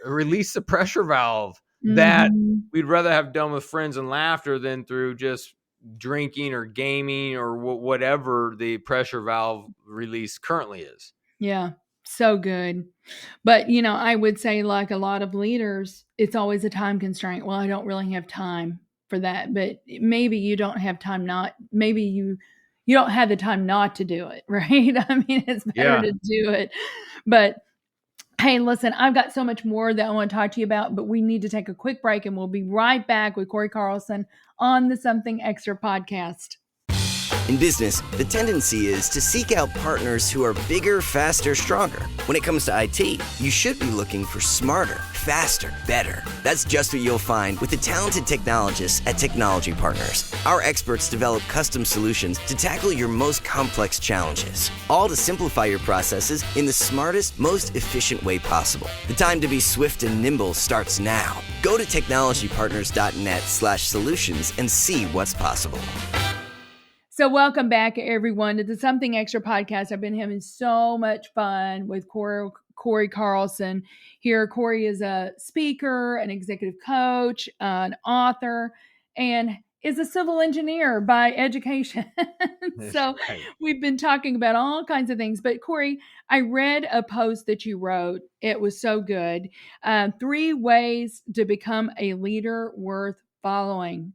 S2: release the pressure valve that
S1: Mhm.
S2: we'd rather have done with friends and laughter than through just drinking or gaming or whatever the pressure valve release currently is.
S1: Yeah, so good. But, I would say like a lot of leaders, it's always a time constraint. Well, I don't really have time for that, but maybe you don't have time maybe you don't have the time not to do it, right? I mean, it's better
S2: Yeah.
S1: to do it. But hey, listen, I've got so much more that I want to talk to you about, but we need to take a quick break and we'll be right back with Cory Carlson on the Something Extra podcast.
S3: In business, the tendency is to seek out partners who are bigger, faster, stronger. When it comes to IT, you should be looking for smarter, faster, better. That's just what you'll find with the talented technologists at Technology Partners. Our experts develop custom solutions to tackle your most complex challenges, all to simplify your processes in the smartest, most efficient way possible. The time to be swift and nimble starts now. Go to technologypartners.net/solutions and see what's possible.
S1: So welcome back, everyone, to the Something Extra podcast. I've been having so much fun with Cory Carlson here. Cory is a speaker, an executive coach, an author, and is a civil engineer by education. So
S2: Right.
S1: we've been talking about all kinds of things. But Cory, I read a post that you wrote. It was so good. 3 ways to become a leader worth following.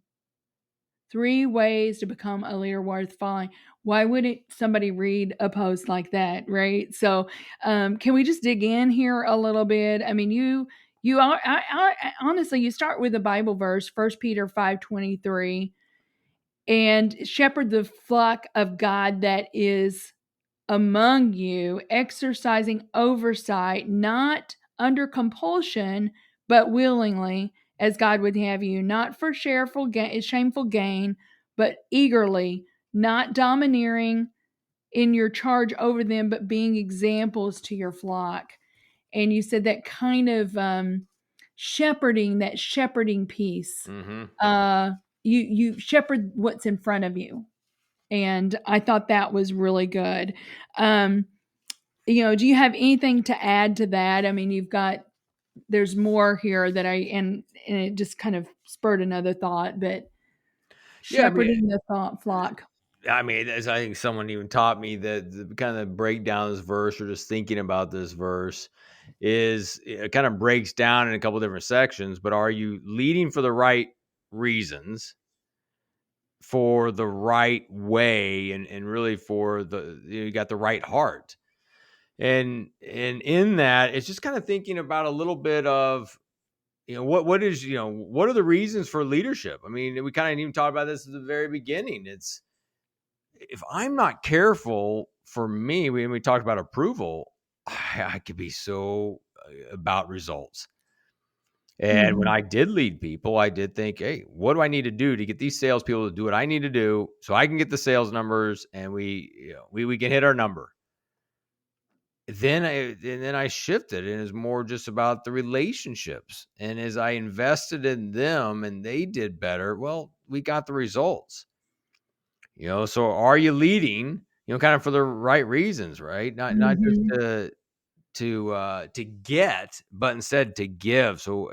S1: 3 ways to become a leader worth following. Why wouldn't somebody read a post like that, right? So, can we just dig in here a little bit? I mean, you are, honestly, you start with a Bible verse, 1 Peter 5:23, and shepherd the flock of God that is among you, exercising oversight, not under compulsion, but willingly, as God would have you, not for shameful gain, but eagerly, not domineering in your charge over them, but being examples to your flock. And you said that kind of shepherding, that shepherding piece. You shepherd what's in front of you. And I thought that was really good. Do you have anything to add to that? I mean, there's more here that and it just kind of spurred another thought, but shepherding the flock.
S2: I mean, as I think someone even taught me that the kind of breakdown of this verse, or just thinking about this verse, is it kind of breaks down in a couple different sections. But are you leading for the right reasons, for the right way, and really for you got the right heart? And in that, it's just kind of thinking about a little bit of, what are the reasons for leadership? I mean, we kind of even talked about this at the very beginning. It's, if I'm not careful, for me, we talked about approval, I could be so about results. And when I did lead people, I did think, hey, what do I need to do to get these salespeople to do what I need to do so I can get the sales numbers and we can hit our number. Then I shifted, and it's more just about the relationships. And as I invested in them and they did better, well, we got the results. So are you leading, kind of for the right reasons, right? Not just to get, but instead to give. So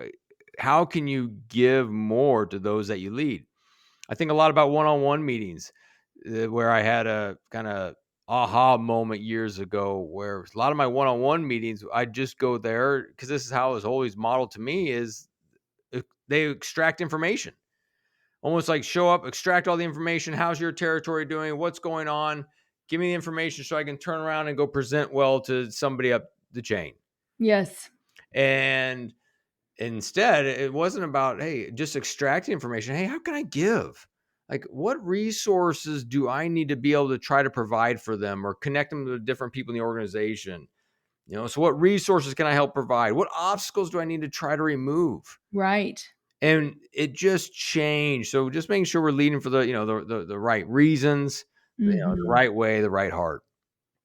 S2: how can you give more to those that you lead? I think a lot about one-on-one meetings, where I had a kind of aha moment years ago, where a lot of my one-on-one meetings, I just go there because this is how it was always modeled to me, is they extract information. Almost like show up, extract all the information. How's your territory doing? What's going on? Give me the information so I can turn around and go present well to somebody up the chain.
S1: Yes.
S2: And instead, it wasn't about, hey, just extracting information. Hey, how can I give? Like, what resources do I need to be able to try to provide for them, or connect them to different people in the organization? So what resources can I help provide? What obstacles do I need to try to remove?
S1: Right.
S2: And it just changed. So just making sure we're leading for the right reasons, the right way, the right heart.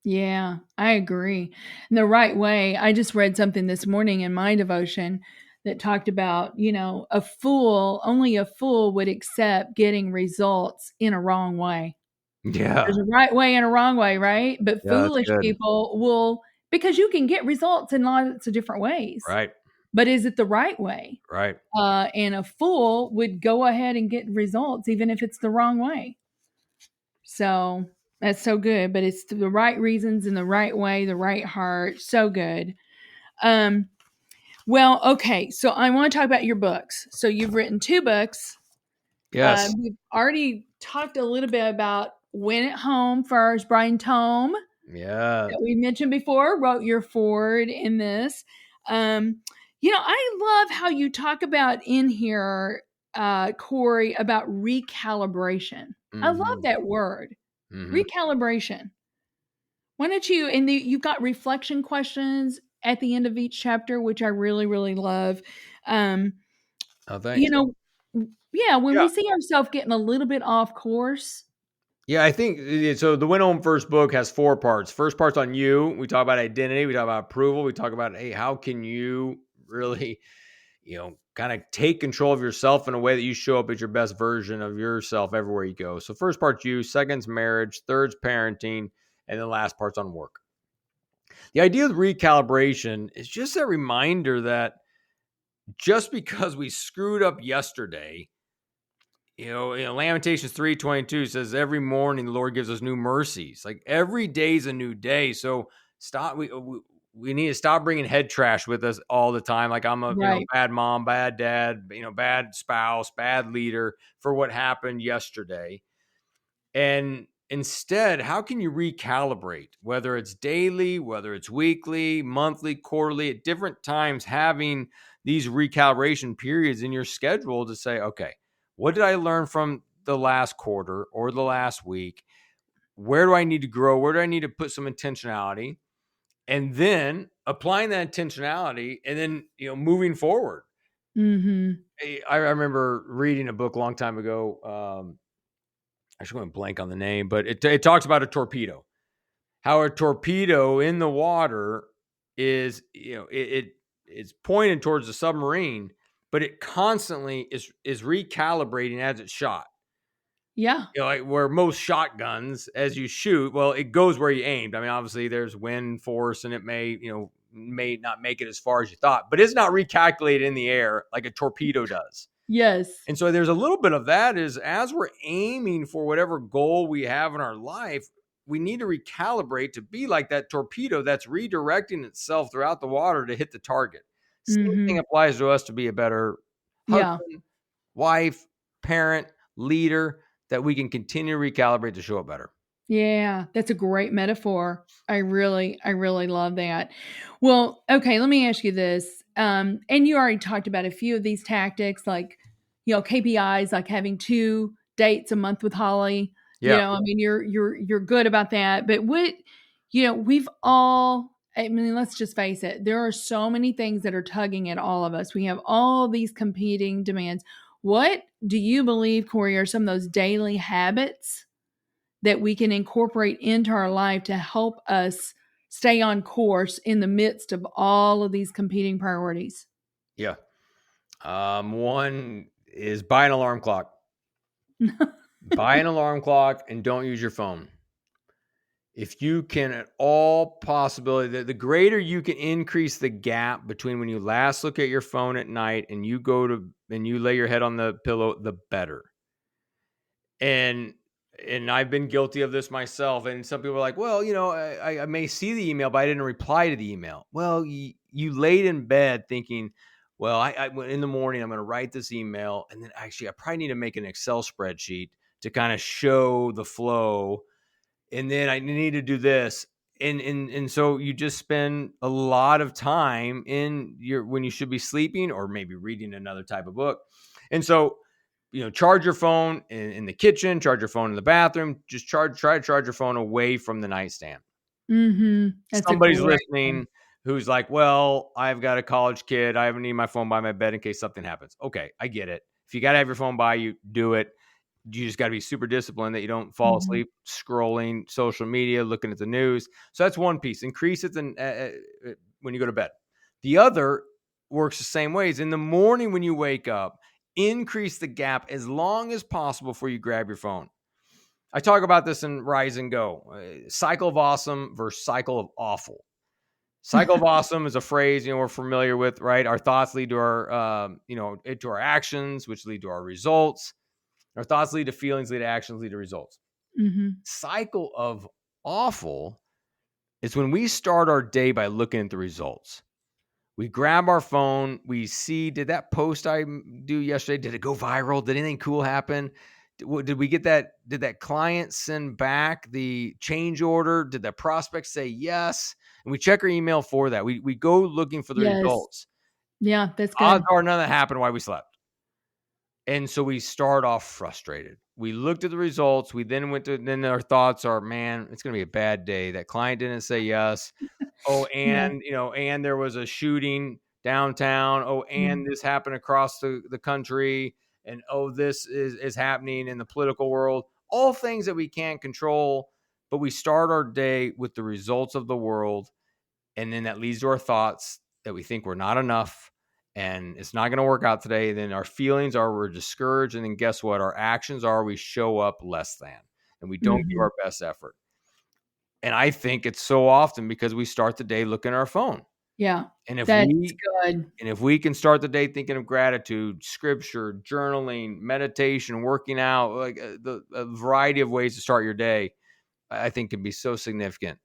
S1: Yeah, I agree. And the right way. I just read something this morning in my devotion that talked about, only a fool would accept getting results in a wrong way.
S2: Yeah.
S1: There's a right way and a wrong way, right? But foolish people will, because you can get results in lots of different ways.
S2: Right.
S1: But is it the right way?
S2: Right.
S1: And a fool would go ahead and get results even if it's the wrong way. So that's so good, but it's the right reasons, in the right way, the right heart. So good. Well, okay. So I want to talk about your books. So you've written 2 books.
S2: Yes.
S1: We've already talked a little bit about Win at Home first. Brian Tome, that we mentioned before, wrote your foreword in this. I love how you talk about in here, Cory, about recalibration. I love that word, recalibration. Why don't you, and you've got reflection questions at the end of each chapter, which I really, really love.
S2: Thanks.
S1: When we see ourselves getting a little bit off course.
S2: Yeah, I think so. The Win Home First book has 4 parts. First part's on you. We talk about identity. We talk about approval. We talk about, hey, how can you really, kind of take control of yourself in a way that you show up as your best version of yourself everywhere you go. So first part's you, second's marriage, third's parenting, and then last part's on work. The idea of recalibration is just a reminder that just because we screwed up yesterday, Lamentations 3:22 says every morning the Lord gives us new mercies. Like every day is a new day. So stop. we need to stop bringing head trash with us all the time. Like I'm a
S1: Right.
S2: bad mom, bad dad, bad spouse, bad leader for what happened yesterday. And instead, how can you recalibrate, whether it's daily, whether it's weekly, monthly, quarterly, at different times, having these recalibration periods in your schedule to say, okay, what did I learn from the last quarter or the last week? Where do I need to grow? Where do I need to put some intentionality? And then applying that intentionality and then, moving forward.
S1: Mm-hmm.
S2: I remember reading a book a long time ago. I should go and blank on the name, but it talks about a torpedo. How a torpedo in the water is, it's pointed towards the submarine, but it constantly is recalibrating as it's shot.
S1: Yeah.
S2: Like where most shotguns, as you shoot, well, it goes where you aimed. I mean, obviously there's wind force and it may not make it as far as you thought, but it's not recalculated in the air like a torpedo does.
S1: Yes.
S2: And so there's a little bit of that is as we're aiming for whatever goal we have in our life, we need to recalibrate to be like that torpedo that's redirecting itself throughout the water to hit the target. Same thing applies to us to be a better husband, wife, parent, leader, that we can continue to recalibrate to show up better.
S1: Yeah, that's a great metaphor. I really love that. Well, okay, let me ask you this. And you already talked about a few of these tactics, like, KPIs, like having 2 dates a month with Holly.
S2: Yeah.
S1: I mean, you're good about that. But what, we've all, I mean, let's just face it. There are so many things that are tugging at all of us. We have all these competing demands. What do you believe, Cory, are some of those daily habits that we can incorporate into our life to help us stay on course in the midst of all of these competing priorities?
S2: Yeah. One is buy an alarm clock. Buy an alarm clock and don't use your phone. If you can at all possibility, the greater you can increase the gap between when you last look at your phone at night and you lay your head on the pillow, the better. And I've been guilty of this myself. And some people are like, well, I may see the email, but I didn't reply to the email. Well, you laid in bed thinking, well, I in the morning, I'm going to write this email. And then actually, I probably need to make an Excel spreadsheet to kind of show the flow. And then I need to do this. And so you just spend a lot of time when you should be sleeping or maybe reading another type of book. And so, charge your phone in the kitchen, charge your phone in the bathroom, just try to charge your phone away from the nightstand. Somebody's listening who's like, well, I've got a college kid. I need my phone by my bed in case something happens. Okay, I get it. If you got to have your phone by you, do it. You just got to be super disciplined that you don't fall asleep scrolling social media, looking at the news. So that's one piece. Increase it when you go to bed. The other works the same ways. In the morning when you wake up, increase the gap as long as possible before you grab your phone. I talk about this in Rise and Go. Cycle of awesome versus cycle of awful. Cycle of awesome is a phrase we're familiar with, right? Our thoughts lead to our to our actions, which lead to our results. Our thoughts lead to feelings, lead to actions, lead to results. Cycle of awful is when we start our day by looking at the results. We grab our phone. We see, did that post I do yesterday, did it go viral? Did anything cool happen? Did we get that? Did that client send back the change order? Did that prospect say yes? And we check our email for that. We go looking for the results.
S1: Yeah, that's good.
S2: Odds are none of that happened while we slept. And so we start off frustrated. We looked at the results. We then then our thoughts are, man, it's going to be a bad day. That client didn't say yes. Oh, and, and there was a shooting downtown. Oh, and this happened across the country. And, oh, this is happening in the political world. All things that we can't control. But we start our day with the results of the world. And then that leads to our thoughts that we think we're not enough. And it's not going to work out today. Then our feelings are we're discouraged. And then guess what? Our actions are we show up less than. And we don't give our best effort. And I think it's so often because we start the day looking at our phone.
S1: Yeah.
S2: And if
S1: that's good.
S2: And if we can start the day thinking of gratitude, scripture, journaling, meditation, working out, like a variety of ways to start your day, I think can be so significant.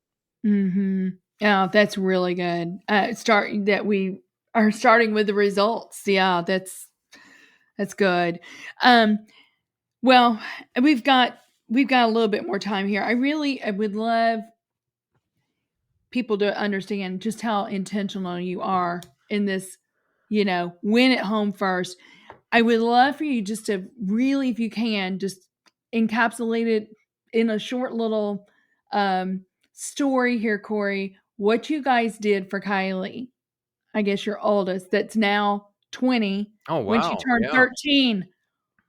S1: Yeah, that's really good. We are starting with the results. Yeah, that's good. Well, we've got a little bit more time here. I would love people to understand just how intentional you are in this, win at home first. I would love for you just to really, if you can, just encapsulate it in a short little story here, Cory, what you guys did for Kylie, I guess your oldest, that's now 20,
S2: Oh,
S1: when she
S2: wow.
S1: turned
S2: Yeah.
S1: 13.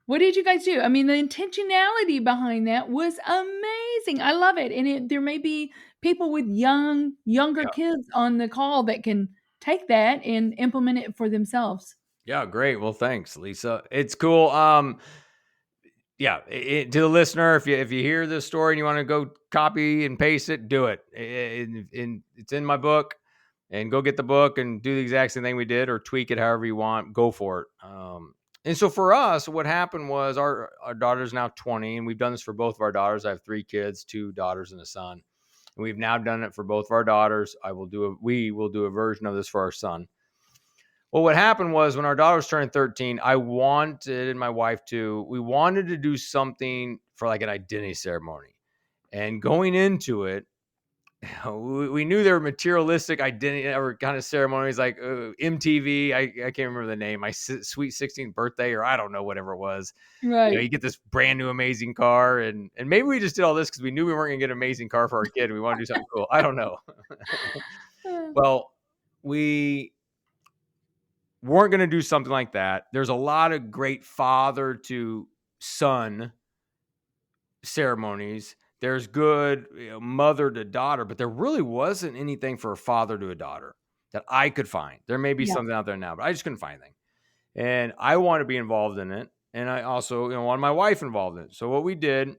S1: What did you guys do? I mean, the intentionality behind that was amazing. I love it. And there may be people with younger
S2: Yeah.
S1: kids on the call that can take that and implement it for themselves.
S2: Yeah. Great. Well, thanks, Lisa. It's cool. Yeah, to the listener, if you hear this story and you want to go copy and paste it, do it. It's in my book, and go get the book and do the exact same thing we did, or tweak it however you want. Go for it. And so for us, what happened was our daughter's now 20, and we've done this for both of our daughters. I have 3 kids, 2 daughters and a son, and we've now done it for both of our daughters. We will do a version of this for our son. Well, what happened was when our daughter was turning 13, I wanted, and my wife too, we wanted to do something for like an identity ceremony. And going into it, we knew there were materialistic identity or kind of ceremonies like MTV. I can't remember the name. My sweet 16th birthday, or I don't know, whatever it was.
S1: Right.
S2: You get this brand new amazing car, and maybe we just did all this because we knew we weren't going to get an amazing car for our kid, and we wanted to do something cool. I don't know. Well, we weren't going to do something like that. There's a lot of great father to son ceremonies. There's good mother to daughter, but there really wasn't anything for a father to a daughter that I could find. There may be something out there now, but I just couldn't find anything. And I want to be involved in it. And I also want my wife involved in it. So what we did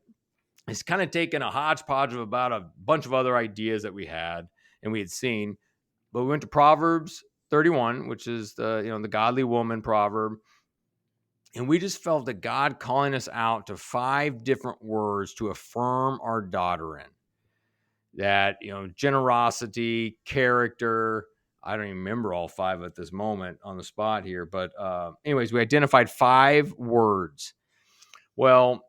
S2: is kind of taken a hodgepodge of about a bunch of other ideas that we had and we had seen. But we went to Proverbs 31, which is the godly woman proverb. And we just felt that God calling us out to 5 different words to affirm our daughter in. That, generosity, character. I don't even remember all 5 at this moment on the spot here. But anyways, we identified 5 words. Well,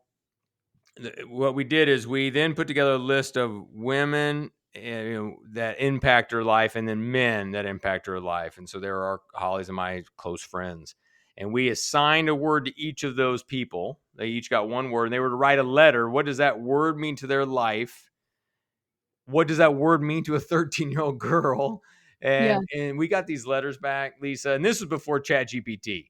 S2: what we did is we then put together a list of women that impact her life, and then men that impact her life. And so there are Holly's and my close friends. And we assigned a word to each of those people. They each got 1 word, and they were to write a letter. What does that word mean to their life? What does that word mean to a 13-year-old girl? And we got these letters back, Lisa, and this was before ChatGPT.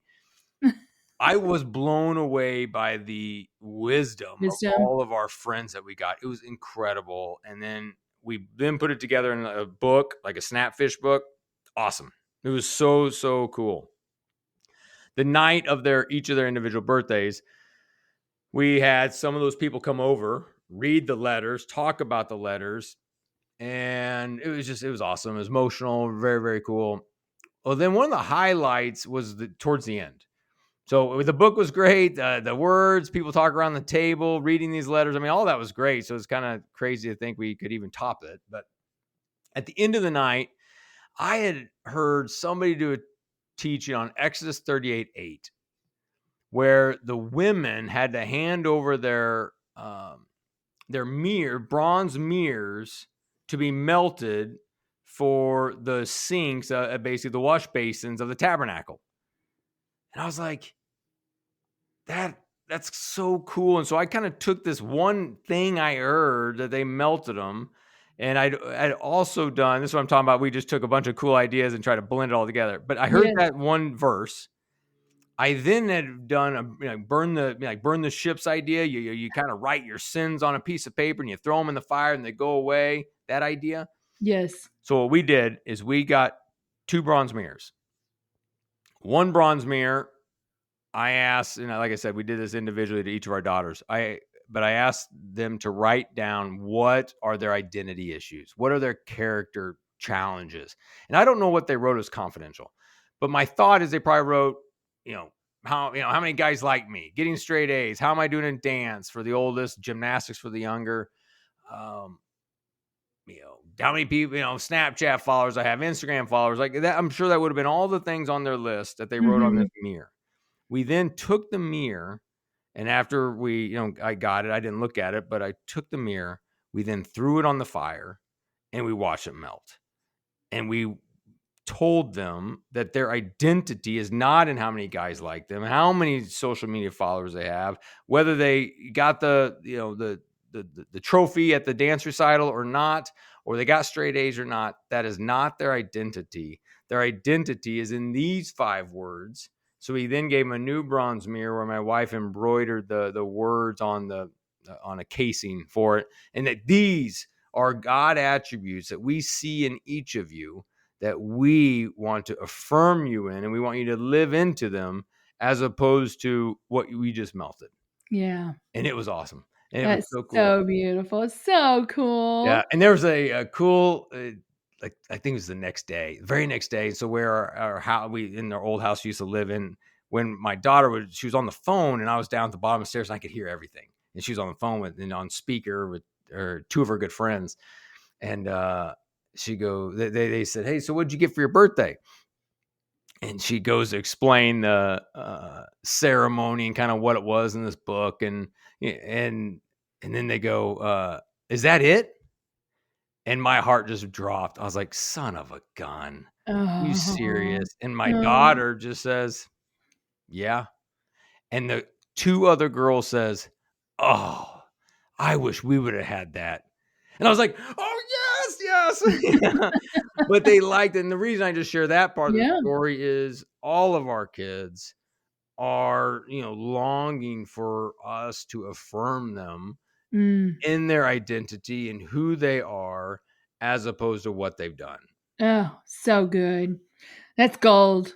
S2: I was blown away by the wisdom of all of our friends that we got. It was incredible. And then we put it together in a book, like a Snapfish book. Awesome. It was so, so cool. The night of each of their individual birthdays, we had some of those people come over, read the letters, talk about the letters. And it was awesome. It was emotional, very, very cool. Well, then one of the highlights was towards the end. So the book was great. The words, people talk around the table, reading these letters. I mean, all that was great. So it's kind of crazy to think we could even top it. But at the end of the night, I had heard somebody do a teaching on Exodus 38:8, where the women had to hand over their bronze mirrors to be melted for the sinks, basically the wash basins of the tabernacle. And I was like, that's so cool. And so I kind of took this one thing I heard that they melted them. And I'd also done, this is what I'm talking about. We just took a bunch of cool ideas and tried to blend it all together. But I heard that one verse. I then had done burn the ships idea. You kind of write your sins on a piece of paper and you throw them in the fire and they go away. That idea.
S1: Yes.
S2: So what we did is we got 2 bronze mirrors. 1 bronze mirror, I asked, like I said, we did this individually to each of our daughters. But I asked them to write down what are their identity issues, what are their character challenges, and I don't know what they wrote as confidential. But my thought is they probably wrote, how many guys like me, getting straight A's, how am I doing in dance for the oldest, gymnastics for the younger, how many people, Snapchat followers I have, Instagram followers, like that. I'm sure that would have been all the things on their list that they wrote on this mirror. We then took the mirror, and after I got it, I didn't look at it, but I took the mirror. We then threw it on the fire and we watched it melt. And we told them that their identity is not in how many guys like them, how many social media followers they have, whether they got the trophy at the dance recital or not, or they got straight A's or not. That is not their identity. Their identity is in these 5 words. So we then gave them a new bronze mirror where my wife embroidered the words on a casing for it, and that these are God attributes that we see in each of you, that we want to affirm you in, and we want you to live into them, as opposed to what we just melted.
S1: Yeah.
S2: And it was awesome. And
S1: That's
S2: it was so cool.
S1: so beautiful. It's so cool.
S2: Yeah. And there was a cool, I think it was the next day, very next day. So where our house, in our old house we used to live in, when my daughter she was on the phone, and I was down at the bottom of the stairs and I could hear everything. And she was on the phone on speaker with her 2 of her good friends. And, they said, "Hey, so what'd you get for your birthday?" And she goes to explain the ceremony and kind of what it was in this book. And then they go, "Is that it?" And my heart just dropped. I was like, son of a gun. Are you serious? And my daughter just says, "Yeah." And the 2 other girls says, "Oh, I wish we would have had that." And I was like, "Oh, yes." But they liked it. And the reason I just share that part of the story is all of our kids are, longing for us to affirm them in their identity and who they are, as opposed to what they've done.
S1: Oh, so good. That's gold.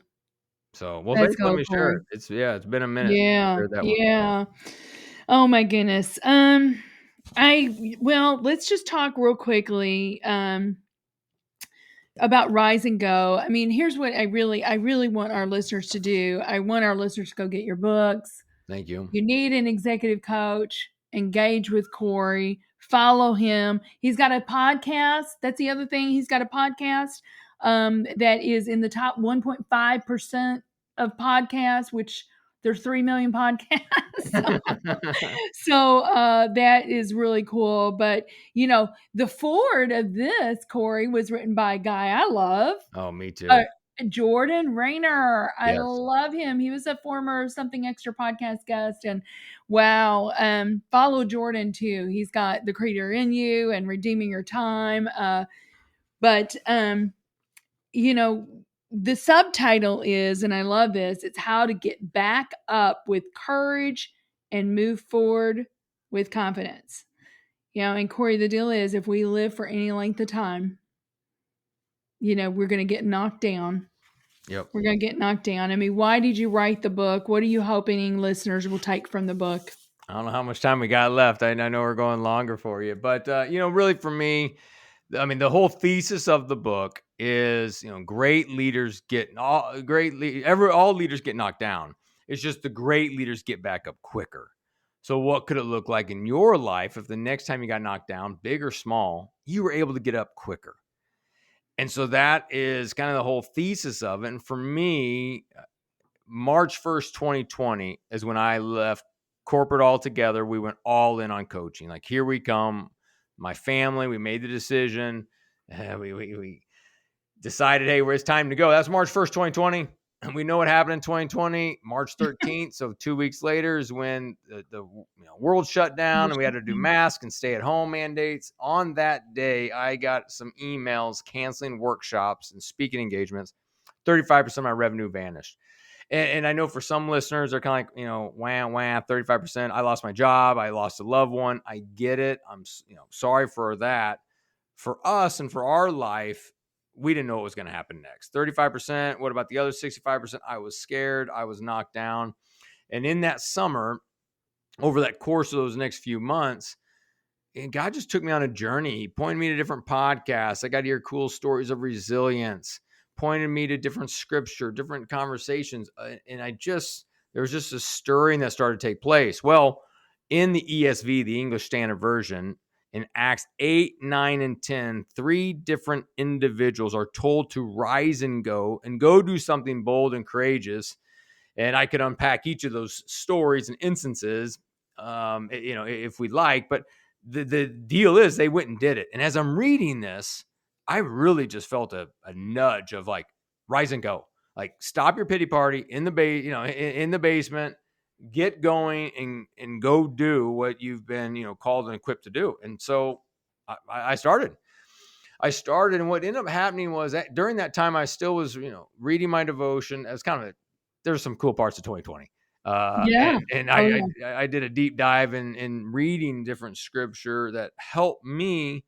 S2: So, well, thanks for letting me share it. It's been a minute.
S1: Yeah. Oh my goodness. Let's just talk real quickly about Rise and Go. I mean, here's what I really want our listeners to do. I want our listeners to go get your books.
S2: Thank you.
S1: You need an executive coach. Engage with Cory. Follow him. He's got a podcast. That's the other thing. He's got a podcast that is in the top 1.5% of podcasts, which there's 3 million podcasts. So that is really cool. But, the forward of this, Cory, was written by a guy I love.
S2: Oh, me too.
S1: Jordan Rayner. I
S2: Yes.
S1: love him. He was a former Something Extra podcast guest. And wow, follow Jordan too. He's got The Creator in You and Redeeming Your Time. But the subtitle is, and I love this, it's How to Get Back Up with Courage and Move Forward with Confidence. And Cory, the deal is, if we live for any length of time, we're going to get knocked down.
S2: Yep.
S1: We're going to get knocked down. I mean, why did you write the book? What are you hoping listeners will take from the book?
S2: I don't know how much time we got left. I know we're going longer for you, but really for me, I mean, the whole thesis of the book is, great leaders all leaders get knocked down. It's just the great leaders get back up quicker. So what could it look like in your life if the next time you got knocked down, big or small, you were able to get up quicker? And so that is kind of the whole thesis of it. And for me, March 1st, 2020 is when I left corporate altogether. We went all in on coaching. Like, here we come. My family, we made the decision. We decided, hey, it's time to go. That's March 1st, 2020. And we know what happened in 2020, March 13th. So 2 weeks later is when the world shut down and we had to do masks and stay at home mandates. On that day, I got some emails canceling workshops and speaking engagements. 35% of my revenue vanished. And I know for some listeners, they're kind of like, wham, 35%. I lost my job. I lost a loved one. I get it. I'm sorry for that. For us and for our life, we didn't know what was going to happen next. 35%. What about the other 65%? I was scared. I was knocked down. And in that summer, over that course of those next few months, and God just took me on a journey. He pointed me to different podcasts. I got to hear cool stories of resilience, pointed me to different scripture, different conversations. And there was just a stirring that started to take place. Well, in the ESV, the English Standard Version, In Acts 8, 9, and 10, 3 different individuals are told to rise and go do something bold and courageous. And I could unpack each of those stories and instances, if we'd like. But the deal is they went and did it. And as I'm reading this, I really just felt a nudge of like, rise and go. Like, stop your pity party in the basement, get going and go do what you've been, called and equipped to do. And so I started. And what ended up happening was that during that time, I still was, reading my devotion. As there's some cool parts of 2020. I did a deep dive in reading different scripture that helped me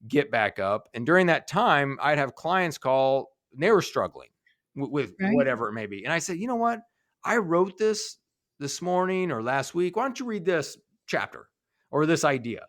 S2: get back up. And during that time, I'd have clients call, and they were struggling with whatever it may be. And I said, you know what? I wrote this morning or last week. Why don't you read this chapter or this idea?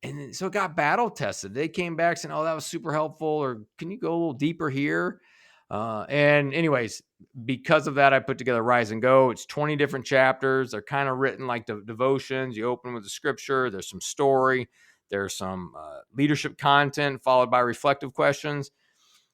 S2: And so it got battle tested. They came back saying, oh, that was super helpful. Or can you go a little deeper here? And anyways, because of that, I put together Rise and Go. It's 20 different chapters. They're kind of written like devotions. You open with the scripture. There's some story. There's some leadership content followed by reflective questions.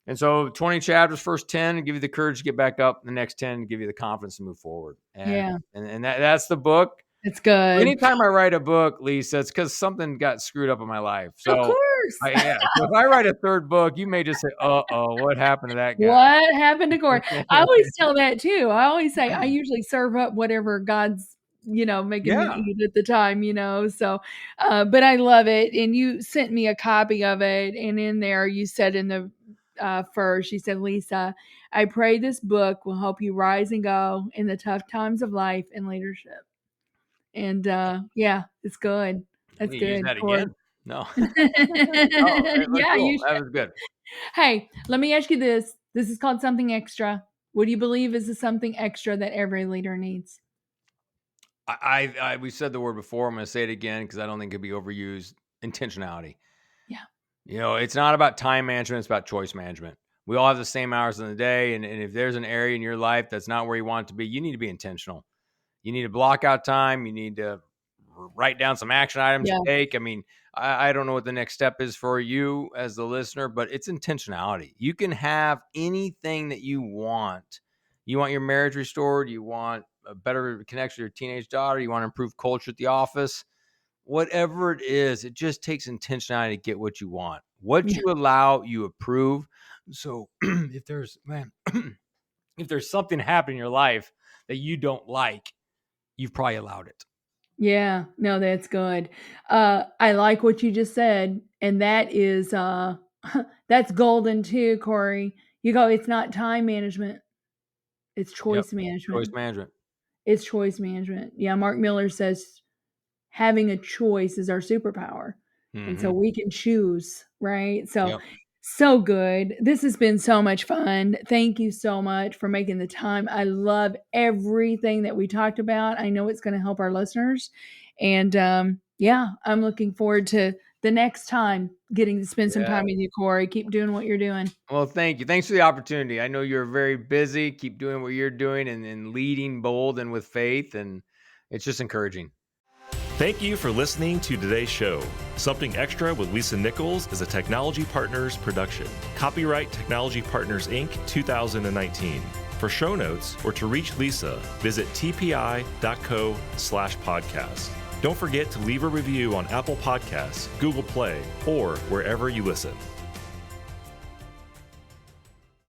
S2: And so 20 chapters, first 10 give you the courage to get back up. The next 10 give you the confidence to move forward. And that's the book.
S1: It's good.
S2: Anytime I write a book, Lisa, it's because something got screwed up in my life. So,
S1: of course.
S2: So if I write a third book, you may just say, what happened to that guy?
S1: What happened to Cory? I always tell that too. I always say, I usually serve up whatever God's, making me eat at the time, so, but I love it. And you sent me a copy of it. And in there, you said in the first, you said, Lisa, I pray this book will help you rise and go in the tough times of life and leadership. And it's good. That's good.
S2: Use that again? No.
S1: Yeah,
S2: cool.
S1: you should.
S2: That was good.
S1: Hey, let me ask you this. This is called something extra. What do you believe is the something extra that every leader needs?
S2: We said the word before. I'm going to say it again because I don't think it could be overused. Intentionality. Yeah. It's not about time management. It's about choice management. We all have the same hours in the day. And if there's an area in your life that's not where you want it to be, you need to be intentional. You need to block out time. You need to write down some action items to take. I mean, I don't know what the next step is for you as the listener, but it's intentionality. You can have anything that you want. You want your marriage restored. You want a better connection with your teenage daughter. You want to improve culture at the office. Whatever it is, it just takes intentionality to get what you want. What you allow, you approve. So if there's something happening in your life that you don't like, you've probably allowed it.
S1: Yeah, no, that's good. I like what you just said. And that is, that's golden too, Cory. You go, it's not time management. It's choice management.
S2: Choice management.
S1: It's choice management. Yeah. Mark Miller says having a choice is our superpower. Mm-hmm. And so we can choose, right? So, So good. This has been so much fun. Thank you so much for making the time. I love everything that we talked about. I know it's going to help our listeners. And I'm looking forward to the next time getting to spend some time with you, Cory. Keep doing what you're doing.
S2: Well, thank you. Thanks for the opportunity. I know you're very busy. Keep doing what you're doing and leading bold and with faith. And it's just encouraging.
S4: Thank you for listening to today's show. Something Extra with Lisa Nichols is a Technology Partners production. Copyright Technology Partners, Inc. 2019. For show notes or to reach Lisa, visit tpi.co/podcast. Don't forget to leave a review on Apple Podcasts, Google Play, or wherever you listen.